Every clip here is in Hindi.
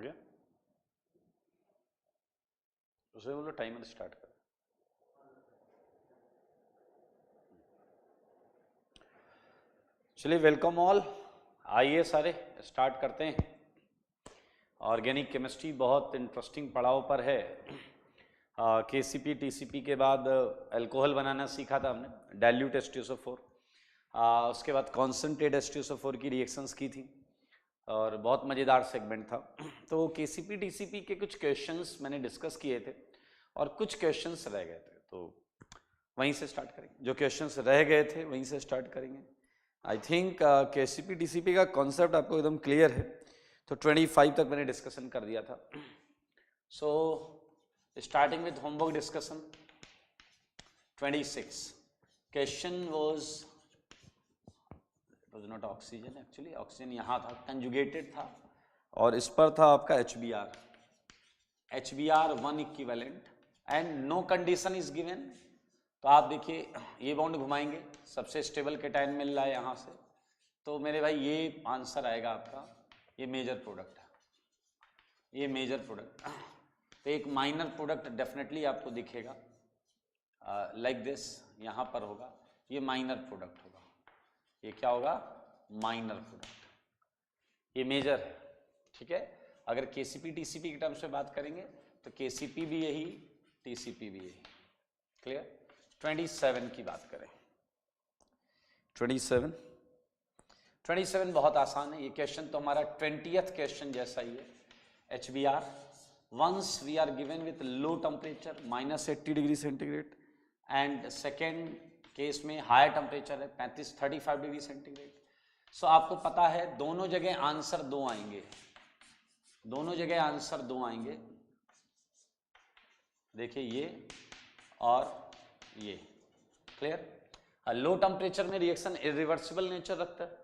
गया? उसे बोलो टाइमर स्टार्ट कर। चलिए, वेलकम ऑल। आइए सारे स्टार्ट करते हैं। ऑर्गेनिक केमिस्ट्री बहुत इंटरेस्टिंग पड़ाव पर है। केसीपी टीसीपी के बाद अल्कोहल बनाना सीखा था हमने, डाइल्यूट H2SO4। उसके बाद कॉन्सेंट्रेट H2SO4 की रिएक्शंस की थी और बहुत मज़ेदार सेगमेंट था। तो केसीपी टीसीपी के कुछ क्वेश्चंस मैंने डिस्कस किए थे और कुछ क्वेश्चंस रह गए थे, तो वहीं से स्टार्ट करेंगे। जो क्वेश्चंस रह गए थे वहीं से स्टार्ट करेंगे। आई थिंक केसीपी टीसीपी का कॉन्सेप्ट आपको एकदम क्लियर है, तो 25 तक मैंने डिस्कशन कर दिया था। So starting with homework discussion 26 question was not oxygen, actually oxygen यहाँ था, कंजुगेटेड था और इस पर था आपका HBr 1 equivalent and no condition is given. तो आप देखिए ये बॉन्ड घुमाएंगे, सबसे स्टेबल कैटायन मिल रहा है यहाँ से, तो मेरे भाई ये आंसर आएगा आपका, ये मेजर प्रोडक्ट है, ये मेजर प्रोडक्ट। तो एक माइनर प्रोडक्ट डेफिनेटली आपको दिखेगा लाइक दिस, यहाँ पर होगा, ये माइनर प्रोडक्ट होगा। ये क्या होगा? Minor product. ये मेजर है, ठीक है। अगर केसीपी टीसीपी के टर्म्स में बात करेंगे तो केसीपी भी यही, टीसीपी भी यही। क्लियर? 27 की बात करें, 27 बहुत आसान है। ये क्वेश्चन तो हमारा 20th क्वेश्चन जैसा ही है। HBr once we are given with low temperature -80 degree centigrade and second case में हायर टेम्परेचर है 35 डिग्री सेंटीग्रेड। सो आपको पता है दोनों जगह आंसर 2 आएंगे, दोनों जगह आंसर 2 आएंगे। देखिए ये और ये। क्लियर? लो टेम्परेचर में रिएक्शन इरिवर्सिबल नेचर रखता है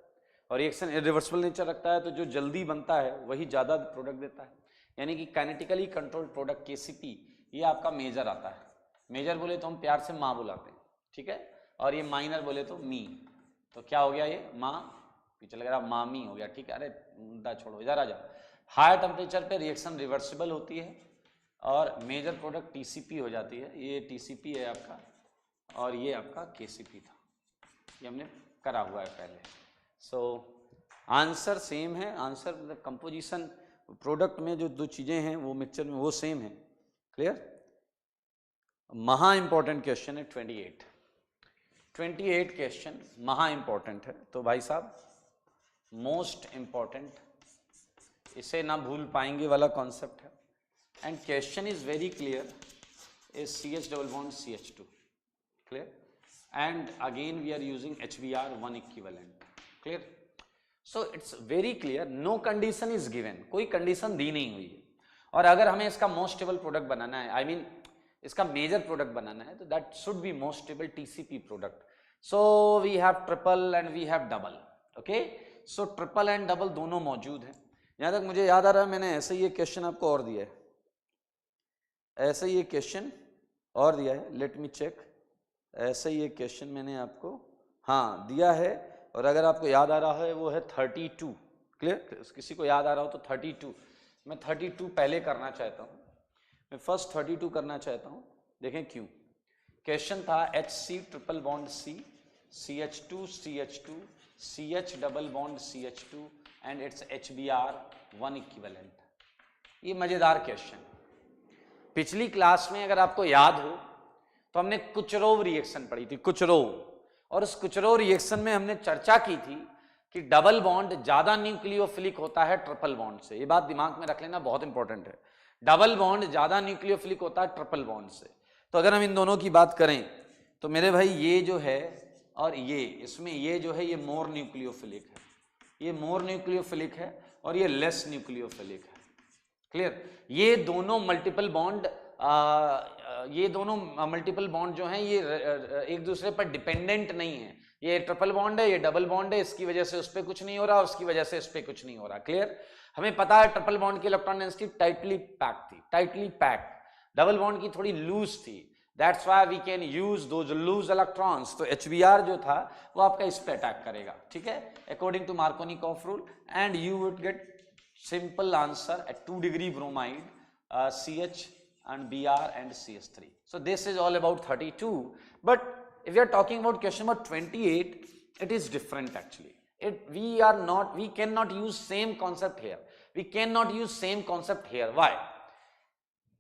और रिएक्शन इरिवर्सिबल नेचर रखता है तो जो जल्दी बनता है वही ज़्यादा प्रोडक्ट देता है, यानी कि काइनेटिकली कंट्रोल्ड प्रोडक्ट केसीपी ये आपका मेजर आता है। मेजर बोले तो हम प्यार से माँ बुलाते हैं, ठीक है, और ये माइनर बोले तो मी। तो क्या हो गया? ये माँ, पीछे लग रहा मामी हो गया, ठीक है। अरे मुद्दा छोड़ो, इधर आ जाओ। हायर टेम्परेचर पे रिएक्शन रिवर्सिबल होती है और मेजर प्रोडक्ट टीसीपी हो जाती है। ये टीसीपी है आपका और ये आपका केसीपी था, ये हमने करा हुआ है पहले। सो आंसर सेम है, आंसर मतलब कंपोजिशन प्रोडक्ट में जो 2 चीज़ें हैं वो मिक्सचर में वो सेम है। क्लियर? महा इंपॉर्टेंट क्वेश्चन है 28 क्वेश्चन महा इंपॉर्टेंट है। तो भाई साहब मोस्ट इंपॉर्टेंट, इसे ना भूल पाएंगे वाला कॉन्सेप्ट है। And question is very clear, is CH double bond CH2। Clear? And again we are using HBr 1 equivalent. Clear? So it's very clear, no condition is given, कोई कंडीशन दी नहीं हुई है। और अगर हमें इसका मोस्ट स्टेबल प्रोडक्ट बनाना है, आई मीन इसका मेजर प्रोडक्ट बनाना है, तो that should be most stable TCP product. So we have triple and we have double. Okay, so triple and double दोनों मौजूद हैं। यहां तक मुझे याद आ रहा है मैंने ऐसे ही एक क्वेश्चन आपको और दिया है, ऐसे ही एक क्वेश्चन और दिया है, लेट मी चेक। ऐसे ही एक क्वेश्चन मैंने आपको हाँ दिया है, और अगर आपको याद आ रहा है वो है 32। क्लियर? किसी को याद आ रहा हो तो 32, मैं 32 पहले करना चाहता हूँ, मैं फर्स्ट 32 करना चाहता हूँ। देखें क्यों। क्वेश्चन था HC triple bond C CH2 CH2 CH double bond CH2 and it's HBr 1 equivalent. ये मजेदार क्वेश्चन। पिछली क्लास में अगर आपको याद हो तो हमने कुचरोव रिएक्शन पढ़ी थी, कुचरोव, और उस कुचरोव रिएक्शन में हमने चर्चा की थी कि डबल बॉन्ड ज्यादा न्यूक्लियोफिलिक होता है ट्रिपल बॉन्ड से। ये बात दिमाग में रख लेना, बहुत इंपॉर्टेंट है। डबल बॉन्ड ज्यादा न्यूक्लियोफिलिक होता है ट्रिपल बॉन्ड से। तो अगर हम इन दोनों की बात करें तो मेरे भाई ये जो है और ये, इसमें ये जो है ये मोर न्यूक्लियोफिलिक है, ये मोर न्यूक्लियोफिलिक है और ये लेस न्यूक्लियोफिलिक है। क्लियर? ये दोनों मल्टीपल बॉन्ड जो हैं ये एक दूसरे पर डिपेंडेंट नहीं है। ये ट्रिपल बॉन्ड है, ये डबल बॉन्ड है, इसकी वजह से उस पर कुछ नहीं हो रहा, उसकी वजह से इस पर कुछ नहीं हो रहा। क्लियर? हमें पता है ट्रिपल बॉन्ड की इलेक्ट्रॉन डेंसिटी टाइटली पैक्ड थी, टाइटली पैक्ड। डबल बॉन्ड की थोड़ी लूज थी, that's why we can use those loose electrons. तो HBr जो था वो आपका इस पे अटैक करेगा, ठीक है, according to Markovnikov rule, and you would get simple answer at 2 degree bromide, CH and Br and CH3. So this is all about 32. But if we are talking about question number 28, it is different actually. We cannot use same concept here. We cannot use same concept here. Why?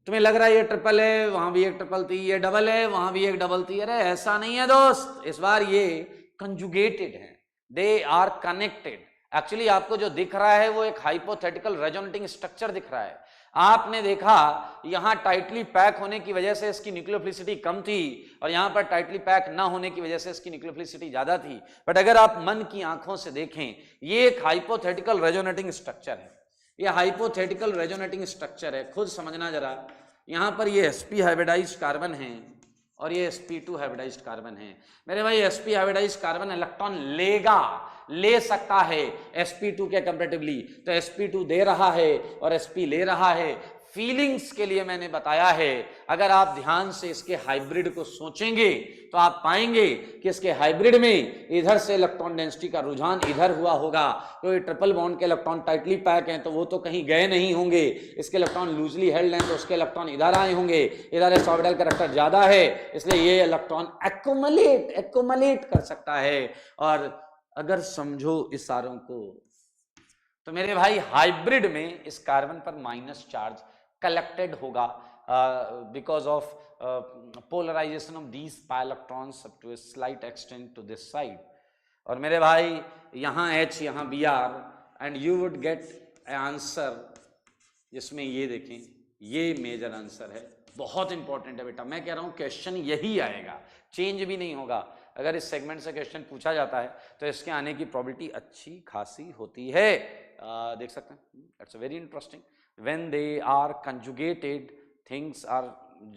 तुम्हें लग रहा है ये ट्रिपल है, वहां भी एक ट्रिपल थी, ये डबल है, वहां भी एक डबल थी. अरे ऐसा नहीं है दोस्त, इस बार ये कंजुगेटेड है, दे आर कनेक्टेड. एक्चुअली आपको जो दिख रहा है वो एक हाइपोथेटिकल रेजोनेटिंग स्ट्रक्चर दिख रहा है. आपने देखा यहां टाइटली पैक होने की वजह से इसकी न्यूक्लियोफिलिसिटी कम थी और यहां पर टाइटली पैक ना होने की वजह से इसकी न्यूक्लियोफिलिसिटी ज्यादा थी. बट अगर आप मन की आंखों से देखें, ये एक हाइपोथेटिकल रेजोनेटिंग स्ट्रक्चर है. ये हाइपोथेटिकल रेजोनेटिंग स्ट्रक्चर है, खुद समझना जरा. यहां पर ये sp हाइब्रिडाइज्ड कार्बन है और ये sp2 हाइब्रिडाइज्ड कार्बन है. मेरे भाई sp हाइब्रिडाइज्ड कार्बन इलेक्ट्रॉन ले सकता है sp2 के कंपैरेटिवली. तो sp2 दे रहा है और sp ले रहा है. फीलिंग्स के लिए मैंने बताया है, अगर आप ध्यान से इसके हाइब्रिड को सोचेंगे तो आप पाएंगे कि इसके हाइब्रिड में इधर से इलेक्ट्रॉन डेंसिटी का रुझान इधर हुआ होगा. तो ये ट्रिपल बॉन्ड के इलेक्ट्रॉन टाइटली पैक हैं तो वो तो कहीं गए नहीं होंगे. इसके इलेक्ट्रॉन लूजली हेल्ड हैं तो उसके इलेक्ट्रॉन इधर आए होंगे. इधर एस ऑर्बिटल कैरेक्टर ज्यादा है, इसलिए ये इलेक्ट्रॉन एक्युमुलेट कर सकता है. और अगर समझो इस सारों को, तो मेरे भाई हाइब्रिड में इस कार्बन पर माइनस चार्ज कलेक्टेड होगा because of polarisation of these pi electrons up to a slight extent to this side. और मेरे भाई यहाँ H यहाँ Br and you would get a answer जिसमें ये देखें, ये मेजर आंसर है. बहुत इंपॉर्टेंट है बेटा, मैं कह रहा हूँ क्वेश्चन यही आएगा, चेंज भी नहीं होगा. अगर इस सेगमेंट से क्वेश्चन पूछा जाता है तो इसके आने की प्रोबेबिलिटी अच्छी खासी होती है. देख सकते हैं, it's very interesting. When they are conjugated, things are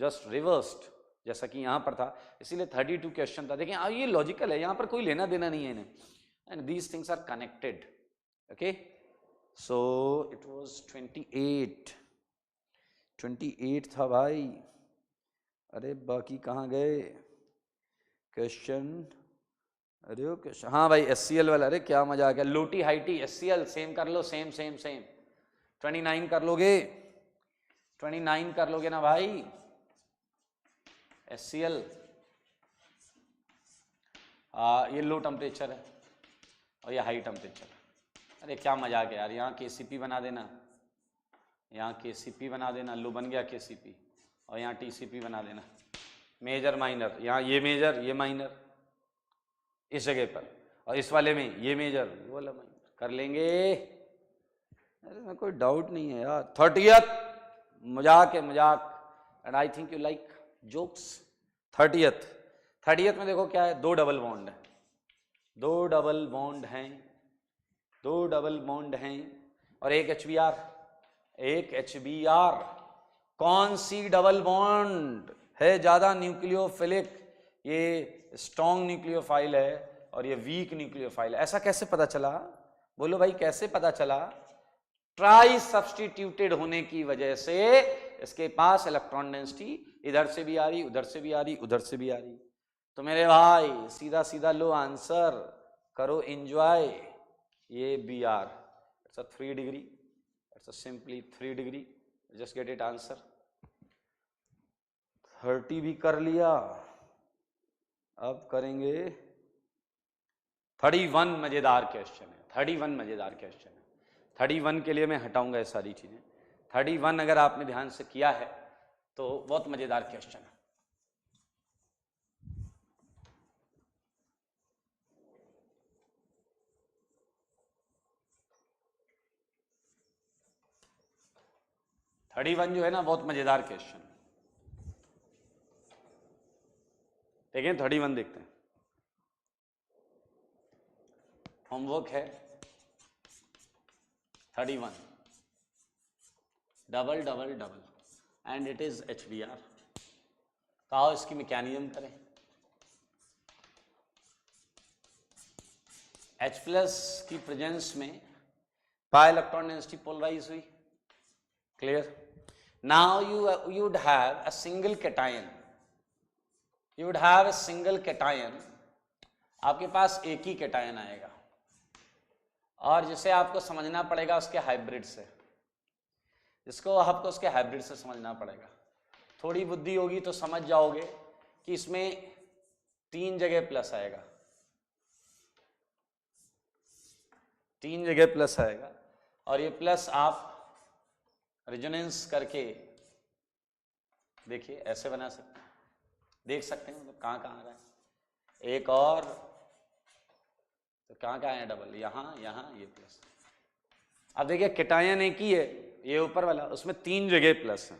just reversed, जैसा कि यहाँ पर था. इसीलिए 32 क्वेश्चन था. देखें ये लॉजिकल है, यहाँ पर कोई लेना देना नहीं है इन्हें. And these things are connected. Okay, so it was 28 था भाई. अरे बाकी कहाँ गए क्वेश्चन? अरे वो क्वेश्चन, हाँ भाई HCl वाला. अरे क्या मजा आ गया. लोटी हाइटी HCl सेम कर लो, सेम 29 कर लोगे, 29 कर लोगे ना भाई. HCl ये लो टेम्परेचर है और ये हाई टेम्परेचर है. अरे क्या मजा आ गया यार. यहाँ KCP बना देना, यहाँ KCP बना देना, लो बन गया KCP. और यहाँ TCP बना देना, मेजर माइनर. यहाँ ये मेजर ये माइनर इस जगह पर, और इस वाले में ये मेजर वो वाला माइनर कर लेंगे. अरे मैं कोई डाउट नहीं है यार. 30th मजाक है, मजाक. And I think you like jokes. 30th में देखो क्या है, दो डबल बॉन्ड है, दो डबल बॉन्ड हैं और एक HBr. कौन सी डबल बॉन्ड है ज्यादा न्यूक्लियोफिलिक? ये स्ट्रॉन्ग न्यूक्लियोफाइल है और ये वीक न्यूक्लियोफाइल है. ऐसा कैसे पता चला? बोलो भाई कैसे पता चला? ट्राई सब्स्टिट्यूटेड होने की वजह से इसके पास इलेक्ट्रॉन डेंसिटी इधर से भी आ रही, उधर से भी आ रही, उधर से भी आ रही. तो मेरे भाई सीधा सीधा लो आंसर करो, एंजॉय. ये Br, it's a 3 degree, it's a simply 3 degree. Just get it answer. 30 भी कर लिया, अब करेंगे 31. मजेदार क्वेश्चन है 31, मजेदार क्वेश्चन है. 31 के लिए मैं हटाऊंगा ये सारी चीजें. 31 अगर आपने ध्यान से किया है तो बहुत मजेदार क्वेश्चन है. वन जो है ना बहुत मजेदार क्वेश्चन. देखें 31 देखते हैं. होमवर्क है 31, double double double and it is HBr. तो आओ इसकी मैकेनिज्म करें. H+ की प्रेजेंस में पाई इलेक्ट्रॉन डेंसिटी पोलराइज हुई. Clear? Now you would have a single cation. You would have a single cation. आपके पास एक ही कैटायन आएगा और जिसे आपको समझना पड़ेगा उसके हाइब्रिड से, इसको आपको उसके हाइब्रिड से समझना पड़ेगा। थोड़ी बुद्धि होगी तो समझ जाओगे कि इसमें 3 जगह प्लस आएगा, 3 जगह प्लस आएगा, और ये प्लस आप रेजोनेंस करके देखिए ऐसे बना सकते हैं, देख सकते हैं मतलब कहाँ कहाँ आ रहा है। एक और तो कहाँ कहाँ है डबल, यहाँ यहाँ ये प्लस। अब देखिए केटायन एक ही है, ये ऊपर वाला, उसमें 3 जगह प्लस है,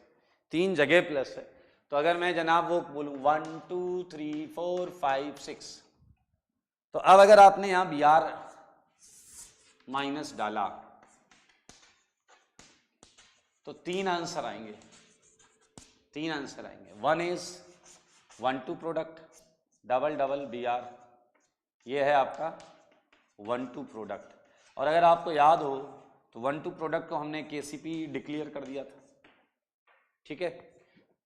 3 जगह प्लस है। तो अगर मैं जनाब वो बोलूँ 1 2 3 4 5 6, तो अब अगर आपने यहाँ बी आर माइनस डाला तो 3 आंसर आएंगे, 3 आंसर आएंगे। 1 is 1 2 product, double double B R, ये है आपका 1 2 प्रोडक्ट। और अगर आपको याद हो तो 1 2 प्रोडक्ट को हमने केसीपी डिक्लेयर कर दिया था, ठीक है।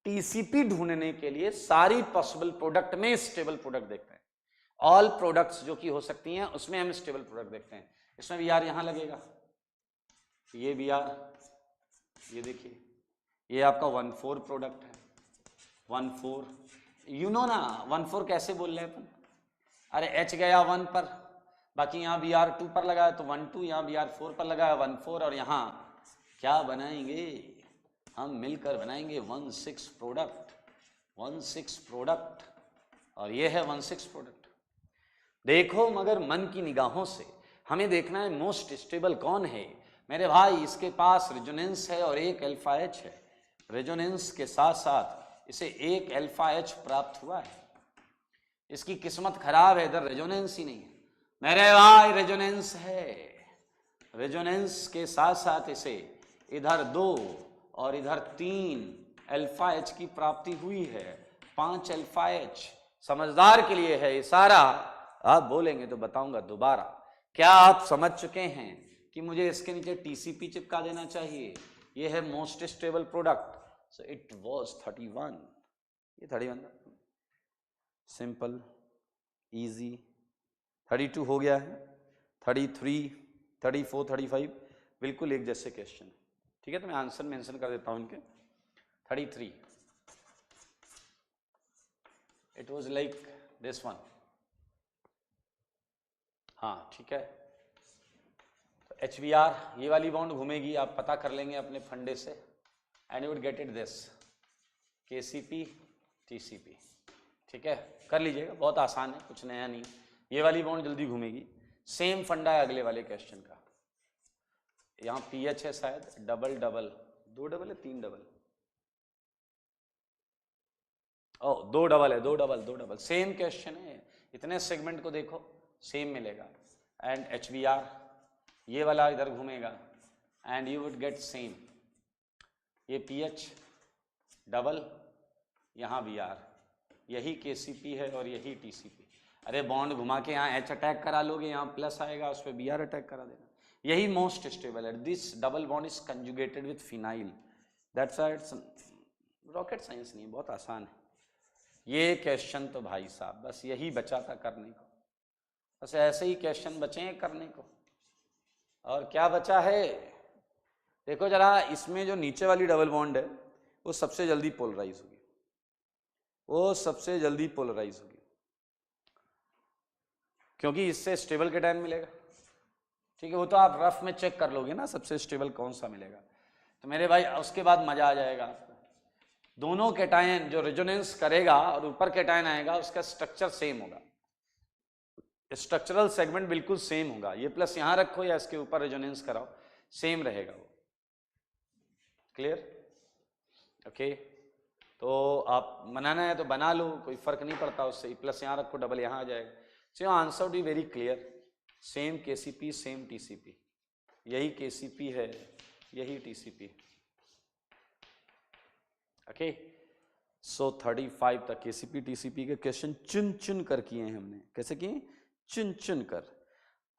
टीसीपी ढूंढने के लिए सारी पॉसिबल प्रोडक्ट में स्टेबल प्रोडक्ट देखते हैं, ऑल प्रोडक्ट्स जो कि हो सकती हैं उसमें हम स्टेबल प्रोडक्ट देखते हैं। इसमें बी आर यहां लगेगा, ये बी आर, ये देखिए ये आपका 1 4 प्रोडक्ट है, 1 4, यू नो ना 1 4 कैसे बोल रहे हैं अपन, अरे एच गया 1 पर, बाकी यहाँ बी आर 2 पर लगा है तो 1 2, यहाँ बी आर 4 पर लगा है 1 4, और यहाँ क्या बनाएंगे हम मिलकर बनाएंगे 1 6 प्रोडक्ट, 1 6 प्रोडक्ट, और ये है 1 6 प्रोडक्ट। देखो मगर मन की निगाहों से हमें देखना है मोस्ट स्टेबल कौन है मेरे भाई। इसके पास रेजोनेंस है और एक अल्फा एच है, रेजोनेंस के साथ साथ इसे एक अल्फा एच प्राप्त हुआ है। इसकी किस्मत खराब है, इधर रेजोनेंस ही नहीं है मेरे भाई, रेजोनेंस है, रेजोनेंस के साथ साथ इसे इधर 2 और इधर 3 अल्फा एच की प्राप्ति हुई है, 5 अल्फा एच। समझदार के लिए है इशारा, आप बोलेंगे तो बताऊंगा दोबारा। क्या आप समझ चुके हैं कि मुझे इसके नीचे टीसीपी चिपका देना चाहिए? ये है most stable product, so it was 31, ये 31 सिंपल इजी। 32 हो गया है, 33 34 35 बिल्कुल एक जैसे क्वेश्चन, ठीक है। तो मैं आंसर मेंशन कर देता हूं इनके। 33 it was like this one, हाँ ठीक है। तो एच वी आर ये वाली बॉन्ड घूमेगी, आप पता कर लेंगे अपने फंडे से, and you would get it this KCP TCP, ठीक है। कर लीजिएगा, बहुत आसान है, कुछ नया नहीं। ये वाली बॉन्ड जल्दी घूमेगी, सेम फंडा है अगले वाले क्वेश्चन का। यहाँ पी एच है शायद, डबल डबल, 2 डबल है 3 डबल, ओ 2 डबल है, 2 डबल 2 डबल, सेम क्वेश्चन है। इतने सेगमेंट को देखो सेम मिलेगा, एंड एच वी आर ये वाला इधर घूमेगा, and you would get same, ये पी एच डबल, यहाँ वी आर, यही के सी पी है और यही टी सी पी। अरे बॉन्ड घुमा के यहाँ एच अटैक करा लोगे, यहाँ प्लस आएगा, उस पर बी आर अटैक करा देना, यही मोस्ट स्टेबल है। This double bond is conjugated with phenyl, that's rocket science नहीं, बहुत आसान है ये क्वेश्चन। तो भाई साहब बस यही बचा था करने को, बस ऐसे ही क्वेश्चन बचे हैं करने को, और क्या बचा है देखो जरा। इसमें जो नीचे वाली डबल बॉन्ड है वो सबसे जल्दी पोलराइज होगी, वो सबसे जल्दी पोलराइज होगी, क्योंकि इससे स्टेबल केटायन मिलेगा, ठीक है। वो तो आप रफ में चेक कर लोगे ना सबसे स्टेबल कौन सा मिलेगा, तो मेरे भाई उसके बाद मजा आ जाएगा आपको। दोनों केटायन जो रेजोनेंस करेगा और ऊपर केटायन आएगा उसका स्ट्रक्चर सेम होगा, स्ट्रक्चरल सेगमेंट बिल्कुल सेम होगा। ये प्लस यहां रखो या इसके ऊपर रेजोनेंस कराओ, सेम रहेगा वो। क्लियर? ओके, तो आप बनाना है तो बना लो, कोई फर्क नहीं पड़ता उससे, प्लस यहां रखो डबल यहां आ जाएगा। So answer be very clear, same KCP same TCP, यही केसीपी है यही टीसीपी। ओके, सो 35 तक केसीपी टीसीपी के क्वेश्चन चुन चुन कर किए हैं हमने। कैसे किए? चुन चुन कर।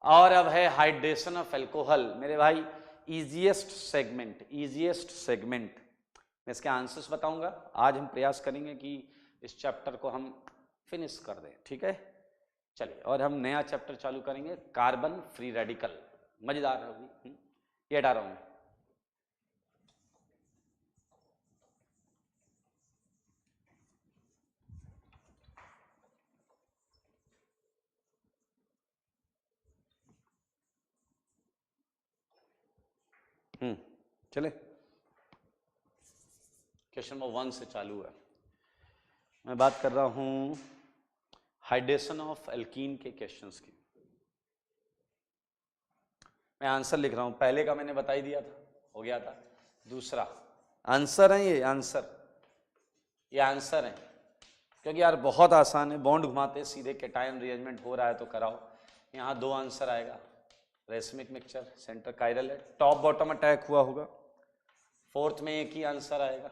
और अब है हाइड्रेशन ऑफ अल्कोहल मेरे भाई, इजीएस्ट सेगमेंट, इजीएस्ट सेगमेंट। मैं इसके आंसर्स बताऊंगा। आज हम प्रयास करेंगे कि इस चैप्टर को हम फिनिश कर दें, ठीक है। चलिए, और हम नया चैप्टर चालू करेंगे, कार्बन फ्री रेडिकल, मजेदार होगी। ये हटा रहा हूं। चले, क्वेश्चन नंबर 1 से चालू है। मैं बात कर रहा हूं हाइड्रेशन ऑफ एल्कीन के क्वेश्चंस की। मैं आंसर लिख रहा हूं, पहले का मैंने बता ही दिया था, हो गया था। दूसरा आंसर है, ये आंसर, ये आंसर है, क्योंकि यार बहुत आसान है, बॉन्ड घुमाते सीधे कैटायन रीअरेंजमेंट हो रहा है तो कराओ। यहां 2 आंसर आएगा, रेसमिक मिक्सचर, सेंटर कायरल है, टॉप बॉटम अटैक हुआ होगा। फोर्थ में एक ही आंसर आएगा,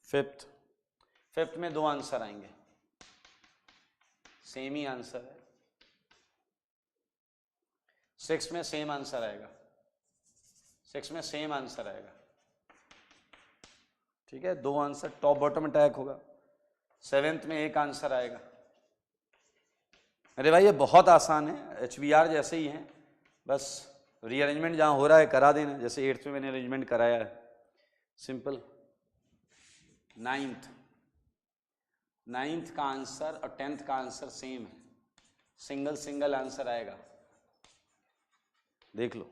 फिफ्थ में 2 आंसर आएंगे, सेम ही आंसर है। सिक्स में सेम आंसर आएगा, सिक्स में सेम आंसर आएगा, ठीक है, 2 आंसर, टॉप बॉटम अटैक होगा। सेवेंथ में एक आंसर आएगा। अरे भाई ये बहुत आसान है, HBR जैसे ही है, बस रीअरेंजमेंट जहां हो रहा है करा देना, जैसे 8th में मैंने अरेंजमेंट कराया है, सिंपल। नाइन्थ का आंसर और 10th का आंसर सेम है, सिंगल सिंगल आंसर आएगा, देख लो।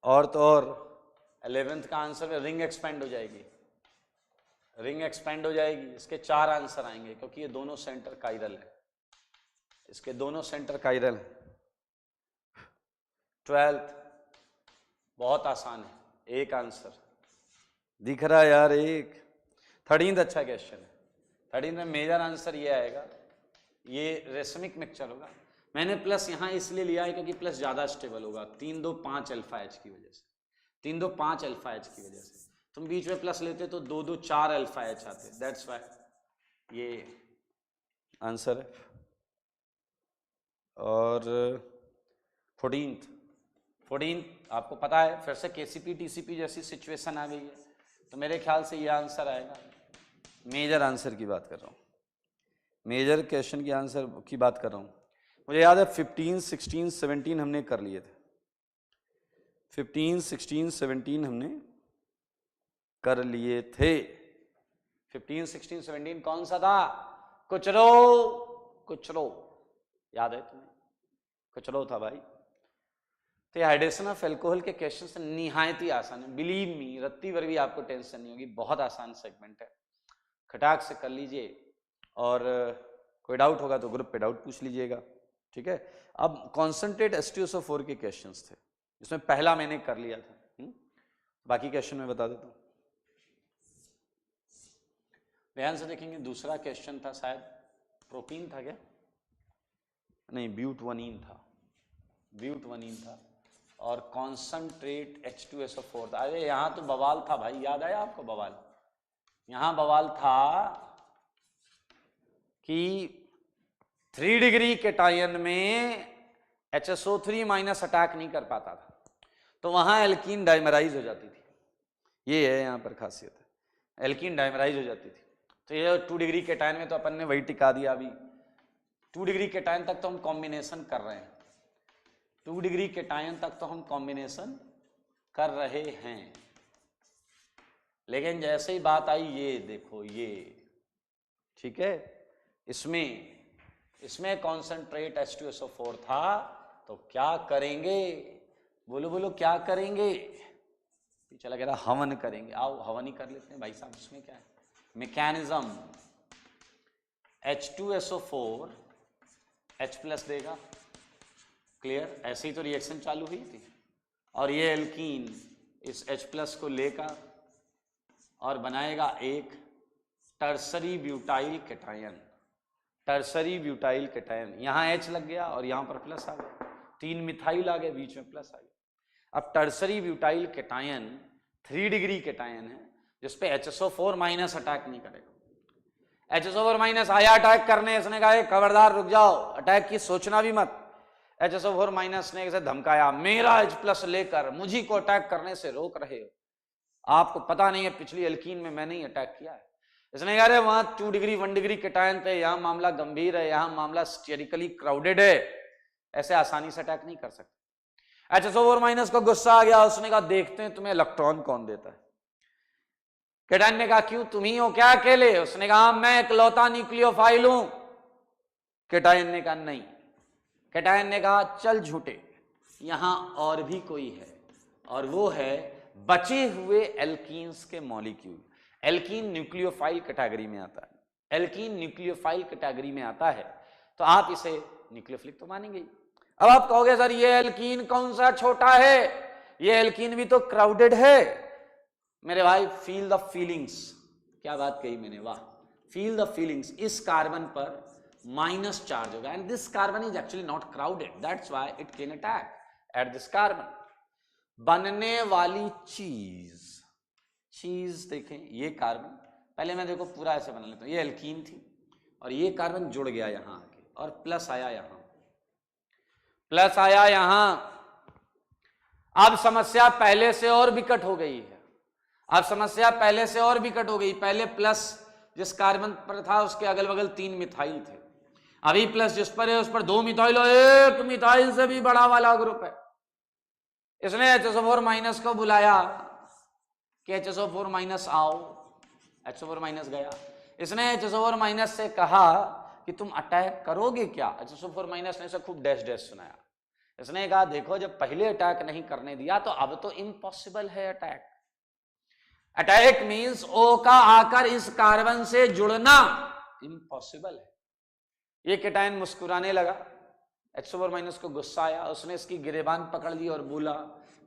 और तो और 11th का आंसर में रिंग एक्सपेंड हो जाएगी, रिंग एक्सपेंड हो जाएगी, इसके 4 आंसर आएंगे, क्योंकि ये दोनों सेंटर कायरल है, इसके दोनों सेंटर कायरल है। 12th बहुत आसान है, एक आंसर दिख रहा है यार, एक। 13th अच्छा क्वेश्चन है, 13th में मेजर आंसर ये आएगा, ये रेसमिक मिक्सचर होगा। मैंने प्लस यहाँ इसलिए लिया है क्योंकि प्लस ज्यादा स्टेबल होगा, 3 2 5 अल्फा एच की वजह से, 3 2 5 अल्फा एच की वजह से। तुम बीच में प्लस लेते तो 2 2 4 अल्फा एच आते, दैट्स वाई ये आंसर है। और 14th आपको पता है, फिर से KCP TCP जैसी सिचुएशन आ गई है, तो मेरे ख्याल से ये आंसर आएगा। मेजर आंसर की बात कर रहा हूँ, मेजर क्वेश्चन की आंसर की बात कर रहा हूँ। मुझे याद है 15 16 17 हमने कर लिए थे, 15 16 17 हमने कर लिए थे। 15 16 17 कौन सा था? कुचरो, याद है तुम्हें? कुचरो था भाई। तो हाइड्रेशन ऑफ एल्कोहल के क्वेश्चन से निहायत ही आसान है, बिलीव मी, रत्ती भर भी आपको टेंशन नहीं होगी, बहुत आसान सेगमेंट है, खटाक से कर लीजिए। और कोई डाउट होगा तो ग्रुप पे डाउट पूछ लीजिएगा, ठीक है। अब कॉन्सेंट्रेट H2SO4 के क्वेश्चंस थे, इसमें पहला मैंने कर लिया था, बाकी क्वेश्चन में बता देता हूँ, ध्यान से देखेंगे। दूसरा क्वेश्चन था शायद प्रोपीन था क्या? नहीं, ब्यूटवनीन था, और कॉन्सेंट्रेट H2SO4 था। अरे यहाँ तो बवाल था भाई, याद आया आपको बवाल? यहाँ बवाल था कि 3 डिग्री कैटायन में HSO3 माइनस अटैक नहीं कर पाता था, तो वहां एल्कीन डाइमराइज हो जाती थी। ये है यहाँ पर खासियत है, एल्कीन डाइमराइज हो जाती थी। तो ये 2 डिग्री कैटायन में तो अपन ने वही टिका दिया। अभी 2 डिग्री कैटायन तक तो हम कॉम्बिनेशन कर रहे हैं, 2 डिग्री कैटायन तक तो हम कॉम्बिनेशन कर रहे हैं, लेकिन जैसे ही बात आई ये देखो ये, ठीक है, इसमें कॉन्सेंट्रेट H2SO4 था, तो क्या करेंगे? बोलो बोलो क्या करेंगे? चला कह रहा हवन करेंगे, आओ हवन ही कर लेते हैं भाई साहब। इसमें क्या है मैकेनिज्म? H2SO4 H+ देगा, क्लियर, ऐसे ही तो रिएक्शन चालू हुई थी, और ये एल्कीन इस H+ को लेकर और बनाएगा एक tertiary butyl cation, tertiary butyl cation. यहाँ H लग गया और यहाँ पर प्लस आ गया, 3 मिथाइल आ गए, बीच में प्लस आ गया। अब tertiary butyl cation 3 degree cation है, जिसपे HSO4 माइनस अटैक नहीं करेगा। HSO4 माइनस आया अटैक करने, इसने कहा खबरदार रुक जाओ, अटैक की सोचना भी मत। HSO4 माइनस ने इसे धमकाया, मेरा H+ लेकर मुझी को अटैक करने से रोक रहे हो, आपको पता नहीं है पिछली एल्कीन में मैंने ही अटैक किया है। इसने कहा वहां 2 डिग्री 1 डिग्री कैटायन पे, यहां मामला गंभीर है, यहां मामला स्टेरिकली क्राउडेड है, ऐसे आसानी से अटैक नहीं कर सकते। HSO4 माइनस को गुस्सा आ गया, उसने कहा देखते हैं तुम्हें इलेक्ट्रॉन कौन देता है। केटायन ने कहा क्यों, तुम ही हो क्या अकेले? उसने कहा मैं इकलौता न्यूक्लियोफाइल हूं। केटायन ने कहा नहीं। केटायन ने कहा चल झूठे, यहां और भी कोई है, और वो है बचे हुए एल्कीन्स के मॉलिक्यूल। एल्कीन न्यूक्लियोफाइल कैटेगरी में आता है, एल्कीन न्यूक्लियोफाइल कैटेगरी में आता है, तो आप इसे न्यूक्लियोफिलिक तो मानेंगे। अब आप कहोगे सर ये एल्कीन कौन सा छोटा है, ये एल्कीन भी तो क्राउडेड है। मेरे भाई फील द फीलिंग्स, क्या बात कही मैंने, वाह। फील द फीलिंग्स, इस कार्बन पर माइनस चार्ज होगा and this carbon is actually not crowded, that's why it can attack at this carbon. बनने वाली चीज देखें, ये कार्बन, पहले मैं देखो पूरा ऐसे बना लेता हूं, ये एल्कीन थी और ये कार्बन जुड़ गया यहां आके और प्लस आया यहां, प्लस आया यहां। अब समस्या पहले से और विकट हो गई है, अब समस्या पहले से और विकट हो गई। पहले प्लस जिस कार्बन पर था उसके अगल बगल 3 मिथाइल थे, अभी प्लस जिस पर है उस पर 2 मिथाइल और 1 मिथाइल से भी बड़ा वाला ग्रुप है। इसने HSO4 माइनस को बुलाया कि HSO4 माइनस आओ, HSO4 माइनस गया। इसने HSO4 माइनस से कहा कि तुम अटैक करोगे क्या? HSO4 माइनस ने इसे खूब डैश डैश सुनाया। इसने कहा देखो जब पहले अटैक नहीं करने दिया तो अब तो इम्पॉसिबल है अटैक। अटैक मींस O का आकर इस कार्बन से जुड़ना इम्पॉसिबल है। ये केटायन मुस्कुराने लगा, HSO4 माइनस को गुस्सा आया, उसने इसकी गिरेबान पकड़ ली और बोला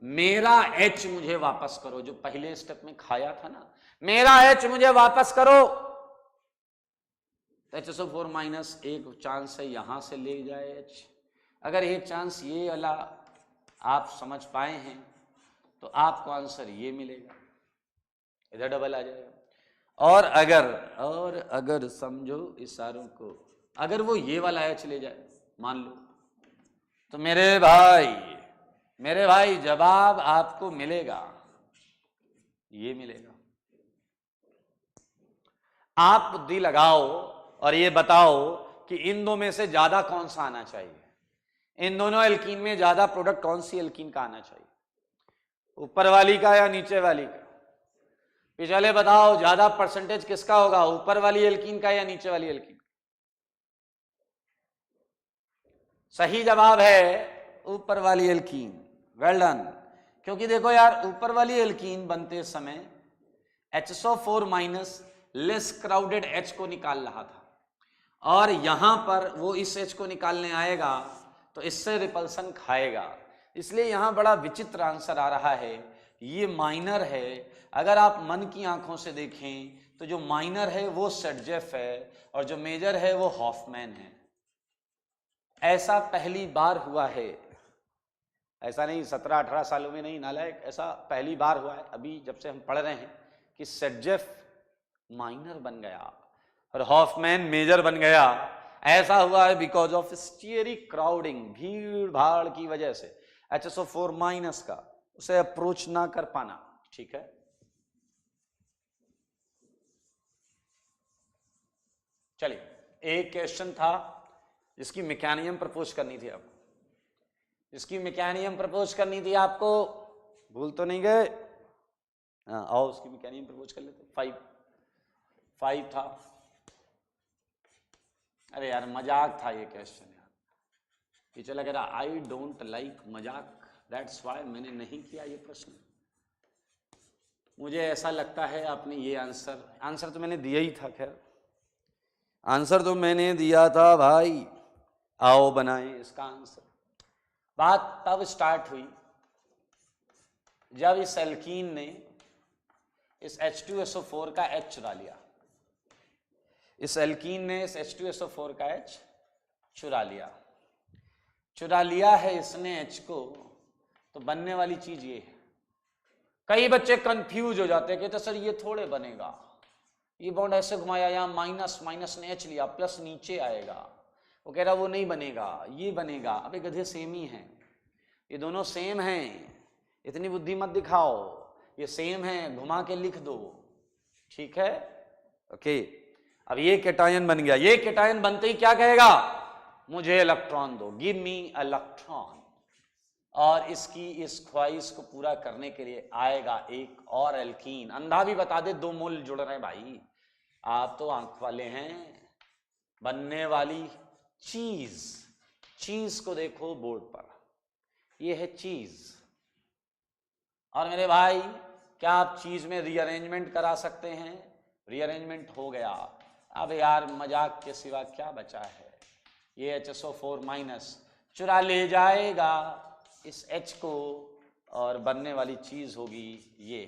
मेरा H मुझे वापस करो, जो पहले स्टेप में खाया था ना, मेरा H मुझे वापस करो। HSO4 माइनस एक चांस है यहां से ले जाए H, अगर एक चांस ये वाला आप समझ पाए हैं तो आपको आंसर ये मिलेगा, इधर डबल आ जाएगा। और अगर समझो इशारों को, अगर वो ये वाला H ले जाए मान लो, तो मेरे भाई जवाब आपको मिलेगा, ये मिलेगा। आप बुद्धि लगाओ और ये बताओ कि इन दो में से ज्यादा कौन सा आना चाहिए, इन दोनों एल्कीन में ज्यादा प्रोडक्ट कौन सी एल्कीन का आना चाहिए, ऊपर वाली का या नीचे वाली का? पिछले बताओ ज्यादा परसेंटेज किसका होगा, ऊपर वाली एल्कीन का या नीचे वाली एल्कीन? सही जवाब है ऊपर वाली एल्कीन। Well done. क्योंकि देखो यार ऊपर वाली एल्कीन बनते समय HSO4 minus less crowded H को निकाल रहा था और यहां पर वो इस H को निकालने आएगा तो इससे रिपल्सन खाएगा, इसलिए यहां बड़ा विचित्र आंसर आ रहा है। ये माइनर है, अगर आप मन की आंखों से देखें तो जो माइनर है वो सेटजेफ है और जो मेजर है वो हॉफमैन है। ऐसा पहली बार हुआ है, ऐसा नहीं 17-18 सालों में नहीं नालायक, ऐसा पहली बार हुआ है अभी जब से हम पढ़ रहे हैं कि सेटजेफ माइनर बन गया और हॉफमैन मेजर बन गया। ऐसा हुआ है बिकॉज ऑफ स्टीयरिक क्राउडिंग, भीड़ भाड़ की वजह से HSO4 माइनस का उसे अप्रोच ना कर पाना। ठीक है, चलिए एक क्वेश्चन था जिसकी मैकेनिज्म प्रपोज करनी थी आपको, जिसकी मैकेनिज्म प्रपोज करनी थी आपको, भूल तो नहीं गए? हाँ आओ उसकी मैकेनिज्म प्रपोज कर लेते। 5 था। अरे यार मजाक था ये क्वेश्चन यार, ये चला कह रहा आई डोंट लाइक मजाक, दैट्स वाई मैंने नहीं किया ये प्रश्न। मुझे ऐसा लगता है आपने ये आंसर तो मैंने दिया ही था, खैर आंसर तो मैंने दिया था भाई, आओ बनाएं इसका आंसर। बात तब स्टार्ट हुई जब इस एल्कीन ने इस H2SO4 का H चुरा लिया, इस एल्कीन ने इस H2SO4 का H चुरा लिया है इसने H को, तो बनने वाली चीज ये है। कई बच्चे कंफ्यूज हो जाते हैं, कहते सर ये थोड़े बनेगा, ये बॉन्ड ऐसे घुमाया, यहाँ माइनस ने H लिया, प्लस नीचे आएगा, वो कह रहा वो नहीं बनेगा, ये बनेगा। अबे गधे सेम ही हैं, ये दोनों सेम हैं, इतनी बुद्धि मत दिखाओ, ये सेम है, घुमा के लिख दो। ठीक है, ओके। अब ये कैटायन बन गया, ये कैटायन बनते ही क्या कहेगा, मुझे इलेक्ट्रॉन दो, गिव मी इलेक्ट्रॉन, और इसकी इस ख्वाहिश को पूरा करने के लिए आएगा एक और एल्कीन। अंधा भी बता दे 2 मोल जुड़ रहे हैं भाई, आप तो आंख वाले हैं। बनने वाली चीज, चीज को देखो बोर्ड पर, ये है चीज। और मेरे भाई क्या आप चीज में रीअरेंजमेंट करा सकते हैं? रीअरेंजमेंट हो गया। अब यार मजाक के सिवा क्या बचा है? ये HSO4 माइनस चुरा ले जाएगा इस H को, और बनने वाली चीज होगी ये।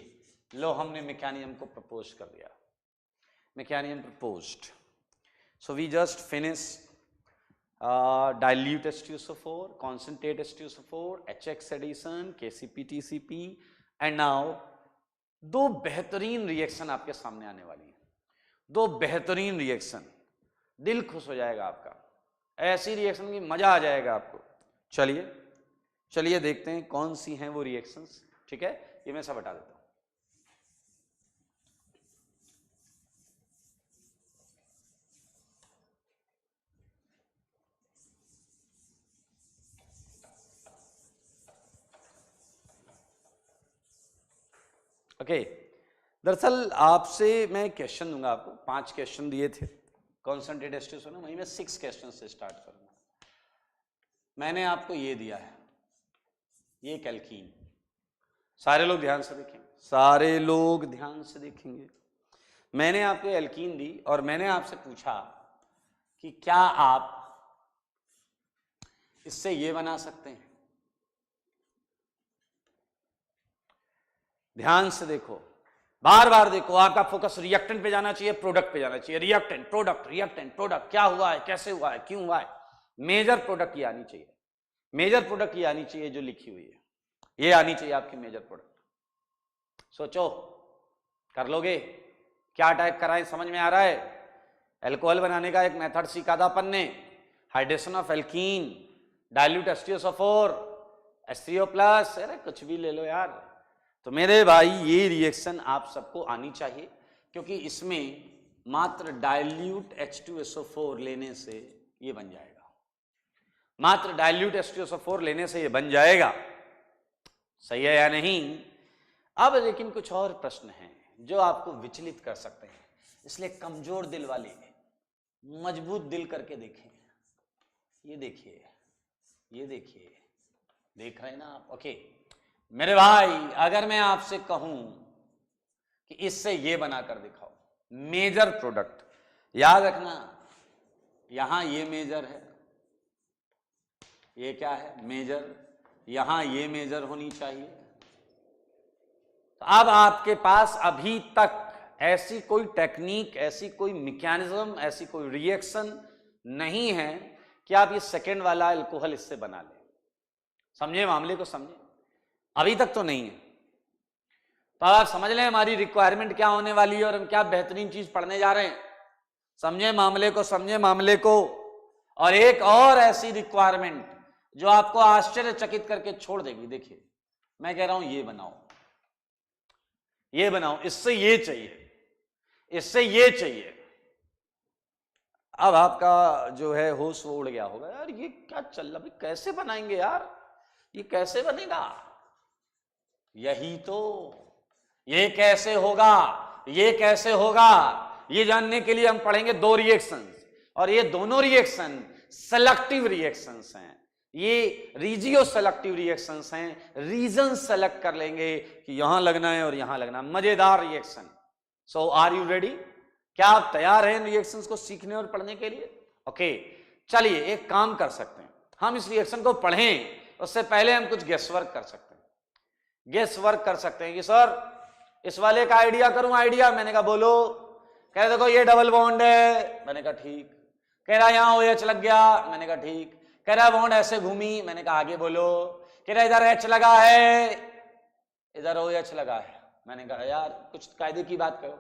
लो, हमने मैकेनिज्म को प्रपोज कर दिया, mechanism proposed. So we just finish dilute H2SO4, concentrate H2SO4, HX addition, KCP TCP, and now 2 बेहतरीन रिएक्शन आपके सामने आने वाली हैं। 2 बेहतरीन रिएक्शन, दिल खुश हो जाएगा आपका, ऐसी रिएक्शन की मजा आ जाएगा आपको। चलिए चलिए देखते हैं कौन सी हैं वो रिएक्शंस। ठीक है, ये मैं सब हटा देता हूं। ओके, दरअसल आपसे मैं क्वेश्चन दूंगा आपको, 5 क्वेश्चन दिए थे कॉन्सेंट्रेट H2SO, वहीं मैं 6 क्वेश्चन से स्टार्ट करूंगा। मैंने आपको ये दिया है, ये एल्कीन, सारे लोग ध्यान से देखेंगे, सारे लोग ध्यान से देखेंगे। मैंने आपको एल्कीन दी और मैंने आपसे पूछा कि क्या आप इससे ये बना सकते हैं? ध्यान से देखो, बार बार देखो, आपका फोकस रिएक्टेंट पे जाना चाहिए, प्रोडक्ट पे जाना चाहिए। रिएक्टेंट प्रोडक्ट, रिएक्टेंट प्रोडक्ट, क्या हुआ है, कैसे हुआ है, क्यों हुआ है। मेजर प्रोडक्ट ये आनी चाहिए, मेजर प्रोडक्ट ये आनी चाहिए जो लिखी हुई है, ये आनी चाहिए आपकी मेजर प्रोडक्ट। सोचो, कर लोगे? क्या टाइप कराएं, समझ में आ रहा है? एल्कोहल बनाने का एक मेथड सीखा था अपन ने, hydration of alkene, dilute H2SO4, H3O+, अरे कुछ भी ले लो यार। तो मेरे भाई ये रिएक्शन आप सबको आनी चाहिए, क्योंकि इसमें मात्र डाइल्यूट H2SO4 लेने से ये बन जाएगा, मात्र डाइल्यूट H2SO4 लेने से ये बन जाएगा। सही है या नहीं? अब लेकिन कुछ और प्रश्न हैं जो आपको विचलित कर सकते हैं, इसलिए कमजोर दिल वाले मजबूत दिल करके देखें। ये देखिए, ये देखिए, देख रहे हैं ना आप? ओके मेरे भाई, अगर मैं आपसे कहूं कि इससे ये बनाकर दिखाओ, मेजर प्रोडक्ट, याद रखना यहां ये मेजर है, ये क्या है, मेजर, यहां ये मेजर होनी चाहिए। तो अब आपके पास अभी तक ऐसी कोई टेक्निक, ऐसी कोई मैकेनिज्म, ऐसी कोई रिएक्शन नहीं है कि आप ये सेकेंड वाला अल्कोहल इससे बना लें। समझे मामले को, समझे? अभी तक तो नहीं है। तो आप समझ लें हमारी रिक्वायरमेंट क्या होने वाली है और हम क्या बेहतरीन चीज पढ़ने जा रहे हैं। समझे मामले को, समझे मामले को। और एक और ऐसी रिक्वायरमेंट जो आपको आश्चर्यचकित करके छोड़ देगी। देखिए मैं कह रहा हूं ये बनाओ, ये बनाओ, इससे ये चाहिए, इससे ये चाहिए। अब आपका जो है होश वो उड़ गया होगा, यार ये क्या चल रहा है, कैसे बनाएंगे यार, ये कैसे बनेगा, यही तो, ये कैसे होगा, ये कैसे होगा, ये जानने के लिए हम पढ़ेंगे 2 रिएक्शंस, और ये दोनों रिएक्शन सेलेक्टिव रिएक्शंस हैं, ये रीजियो सेलेक्टिव रिएक्शंस हैं। रीजन सेलेक्ट कर लेंगे कि यहां लगना है और यहां लगना, मजेदार reaction. So are you ready? क्या आप तैयार हैं रिएक्शंस को सीखने और पढ़ने के लिए? ओके चलिए एक काम कर सकते हैं, हम इस रिएक्शन को पढ़ें उससे पहले हम कुछ गेस वर्क कर सकते हैं। गेस वर्क कर सकते हैं कि सर इस वाले का आइडिया करूं, आइडिया। मैंने कहा बोलो। कह रहे देखो ये डबल बॉन्ड है, मैंने कहा ठीक। कह रहा यहां OH लग गया, मैंने कहा ठीक। कह रहा बॉन्ड ऐसे घूमी, मैंने कहा आगे बोलो। कह रहा इधर H लगा है, इधर OH लगा है, मैंने कहा यार कुछ कायदे की बात करो।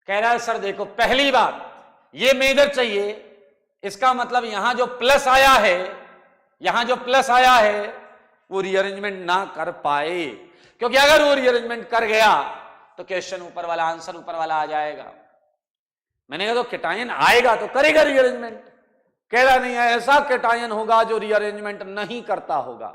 कह रहा है सर देखो पहली बात ये मेजर चाहिए, इसका मतलब यहां जो प्लस आया है, यहां जो प्लस आया है वो रीअरेंजमेंट ना कर पाए, क्योंकि अगर वो रीअरेंजमेंट कर गया तो क्वेश्चन ऊपर वाला, आंसर ऊपर वाला आ जाएगा। मैंने कहा तो कैटायन आएगा तो करेगा रीअरेंजमेंट, कह रहा नहीं है ऐसा कैटायन होगा जो रीअरेंजमेंट नहीं करता होगा।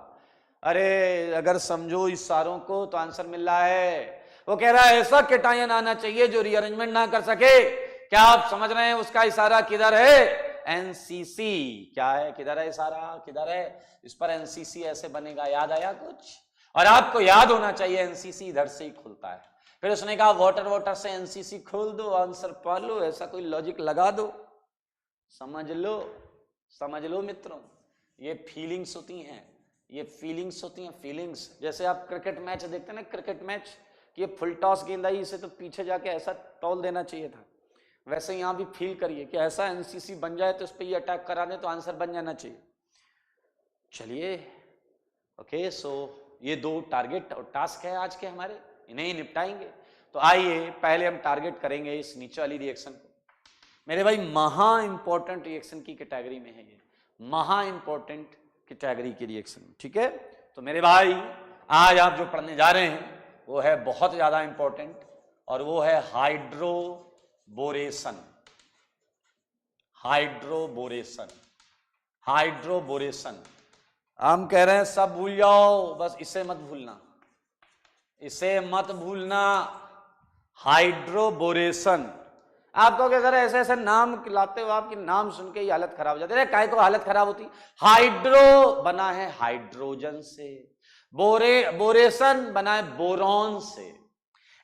अरे अगर समझो इशारों को तो आंसर मिल रहा है। वो कह रहा है ऐसा कैटायन आना चाहिए जो रीअरेंजमेंट ना कर सके। क्या आप समझ रहे हैं उसका इशारा किधर है? एनसीसी। क्या है, किधर है इशारा, किधर है? इस पर एनसीसी ऐसे बनेगा। याद आया कुछ? और आपको याद होना चाहिए एनसीसी इधर से ही खुलता है। फिर उसने कहा वाटर वाटर से एनसीसी खोल दो, आंसर पा लो, ऐसा कोई लॉजिक लगा दो। समझ लो, समझ लो मित्रों, ये फीलिंग्स होती हैं, ये फीलिंग्स होती हैं, फीलिंग्स। जैसे आप क्रिकेट मैच देखते हैं ना, क्रिकेट मैच, कि ये फुल टॉस गेंद आई, इसे तो पीछे जाके ऐसा तौल देना चाहिए था। वैसे यहां भी फील करिए कि ऐसा एनसीसी बन जाए तो इस पर ये अटैक करा दे तो आंसर बन जाना चाहिए। चलिए ओके, सो ये दो टारगेट और टास्क है आज के हमारे, इन्हें ही निपटाएंगे। तो आइए पहले हम टारगेट करेंगे इस नीचे वाली रिएक्शन को। मेरे भाई महा इंपॉर्टेंट रिएक्शन की कैटेगरी में है ये, महा इंपॉर्टेंट कैटेगरी की रिएक्शन, ठीक है। तो मेरे भाई आज आप जो पढ़ने जा रहे हैं वो है बहुत ज्यादा इंपॉर्टेंट, और वो है हाइड्रोबोरेशन। Hydroboration, hydroboration. हम कह रहे हैं सब भूल जाओ, बस इसे मत भूलना, इसे मत भूलना। हाइड्रोबोरेशन। आपको क्या सर ऐसे ऐसे नाम लाते हो, आपकी नाम सुन के ही हालत खराब हो जाती है। काय को हालत खराब होती? हाइड्रो बना है हाइड्रोजन से, बोरेशन बना है बोरॉन से।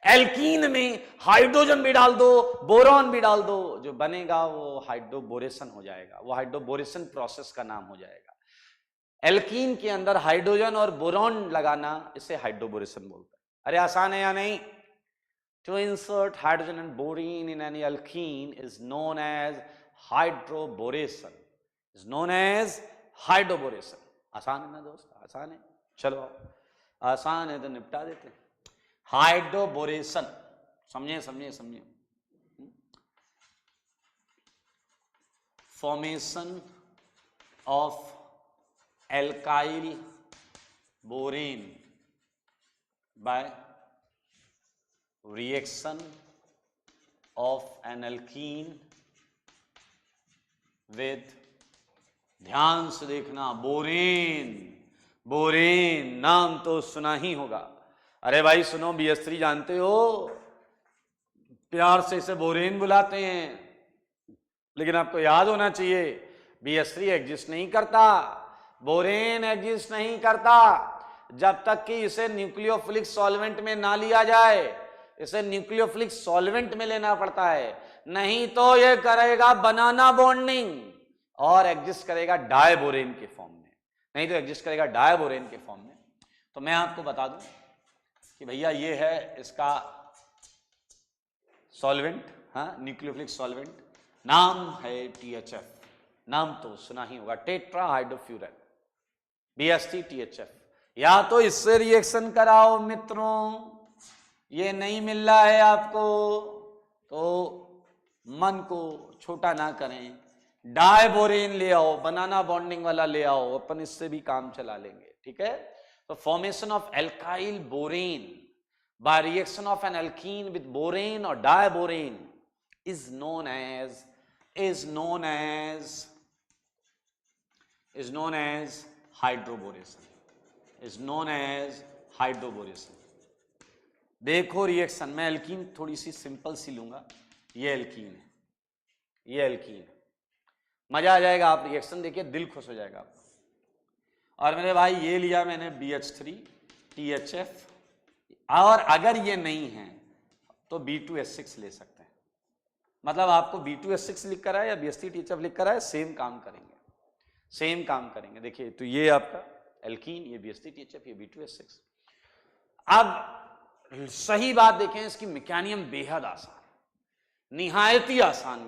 एल्कीन में हाइड्रोजन भी डाल दो, बोरॉन भी डाल दो, जो बनेगा वो हाइड्रोबोरेशन हो जाएगा, वो हाइड्रोबोरेशन प्रोसेस का नाम हो जाएगा। एल्कीन के अंदर हाइड्रोजन और बोरॉन लगाना, इसे हाइड्रोबोरेशन बोलते हैं। अरे आसान है या नहीं? To insert hydrogen and borine in any alkene is known as hydroboration. Is known as hydroboration. आसान है ना दोस्त? आसान है। चलो आसान है तो निपटा देते हैं। हाइड्रोबोरेशन समझिए समझिए समझिए। Formation of alkyl borane by reaction of an alkene with, ध्यान से देखना, बोरेन। बोरेन नाम तो सुना ही होगा। अरे भाई सुनो, BH3 जानते हो, प्यार से इसे बोरेन बुलाते हैं, लेकिन आपको याद होना चाहिए BH3 एग्जिस्ट नहीं करता, बोरेन एग्जिस्ट नहीं करता जब तक कि इसे न्यूक्लियोफिलिक सॉल्वेंट में ना लिया जाए। इसे न्यूक्लियोफिलिक सॉल्वेंट में लेना पड़ता है, नहीं तो ये करेगा बनाना बॉन्डिंग और एग्जिस्ट करेगा डायबोरेन के फॉर्म में, नहीं तो एग्जिस्ट करेगा डायबोरेन के फॉर्म में। तो मैं आपको बता दूं कि भैया ये है इसका सॉल्वेंट, हाँ न्यूक्लियोफिलिक सॉल्वेंट, नाम है THF, नाम तो सुना ही होगा, टेट्रा हाइड्रोफ्यूरन, BH3 THF। या तो इससे रिएक्शन कराओ मित्रों, ये नहीं मिल रहा है आपको तो मन को छोटा ना करें, डायबोरेन ले आओ, बनाना बॉन्डिंग वाला ले आओ, अपन इससे भी काम चला लेंगे, ठीक है। तो formation of alkyl borane by reaction of an alkene with borane और diborane is known as hydroboration, is known as hydroboration. देखो रिएक्शन, मैं एल्कीन थोड़ी सी सिंपल सी लूंगा, ये एल्कीन है, ये एल्कीन है, मजा आ जाएगा, आप रिएक्शन देखिए दिल खुश हो जाएगा आपका। और मेरे भाई ये लिया मैंने BH3 THF, और अगर ये नहीं है तो B2H6 ले सकते हैं, मतलब आपको B2H6 लिख कर आए या BH3 THF लिख कर आए, सेम काम करेंगे, सेम काम करेंगे। देखिए तो ये आपका एल्कीन, ये BH3 THF, ये B2H6। अब सही बात देखें, इसकी मैकेनिज्म बेहद आसान, निहायती आसान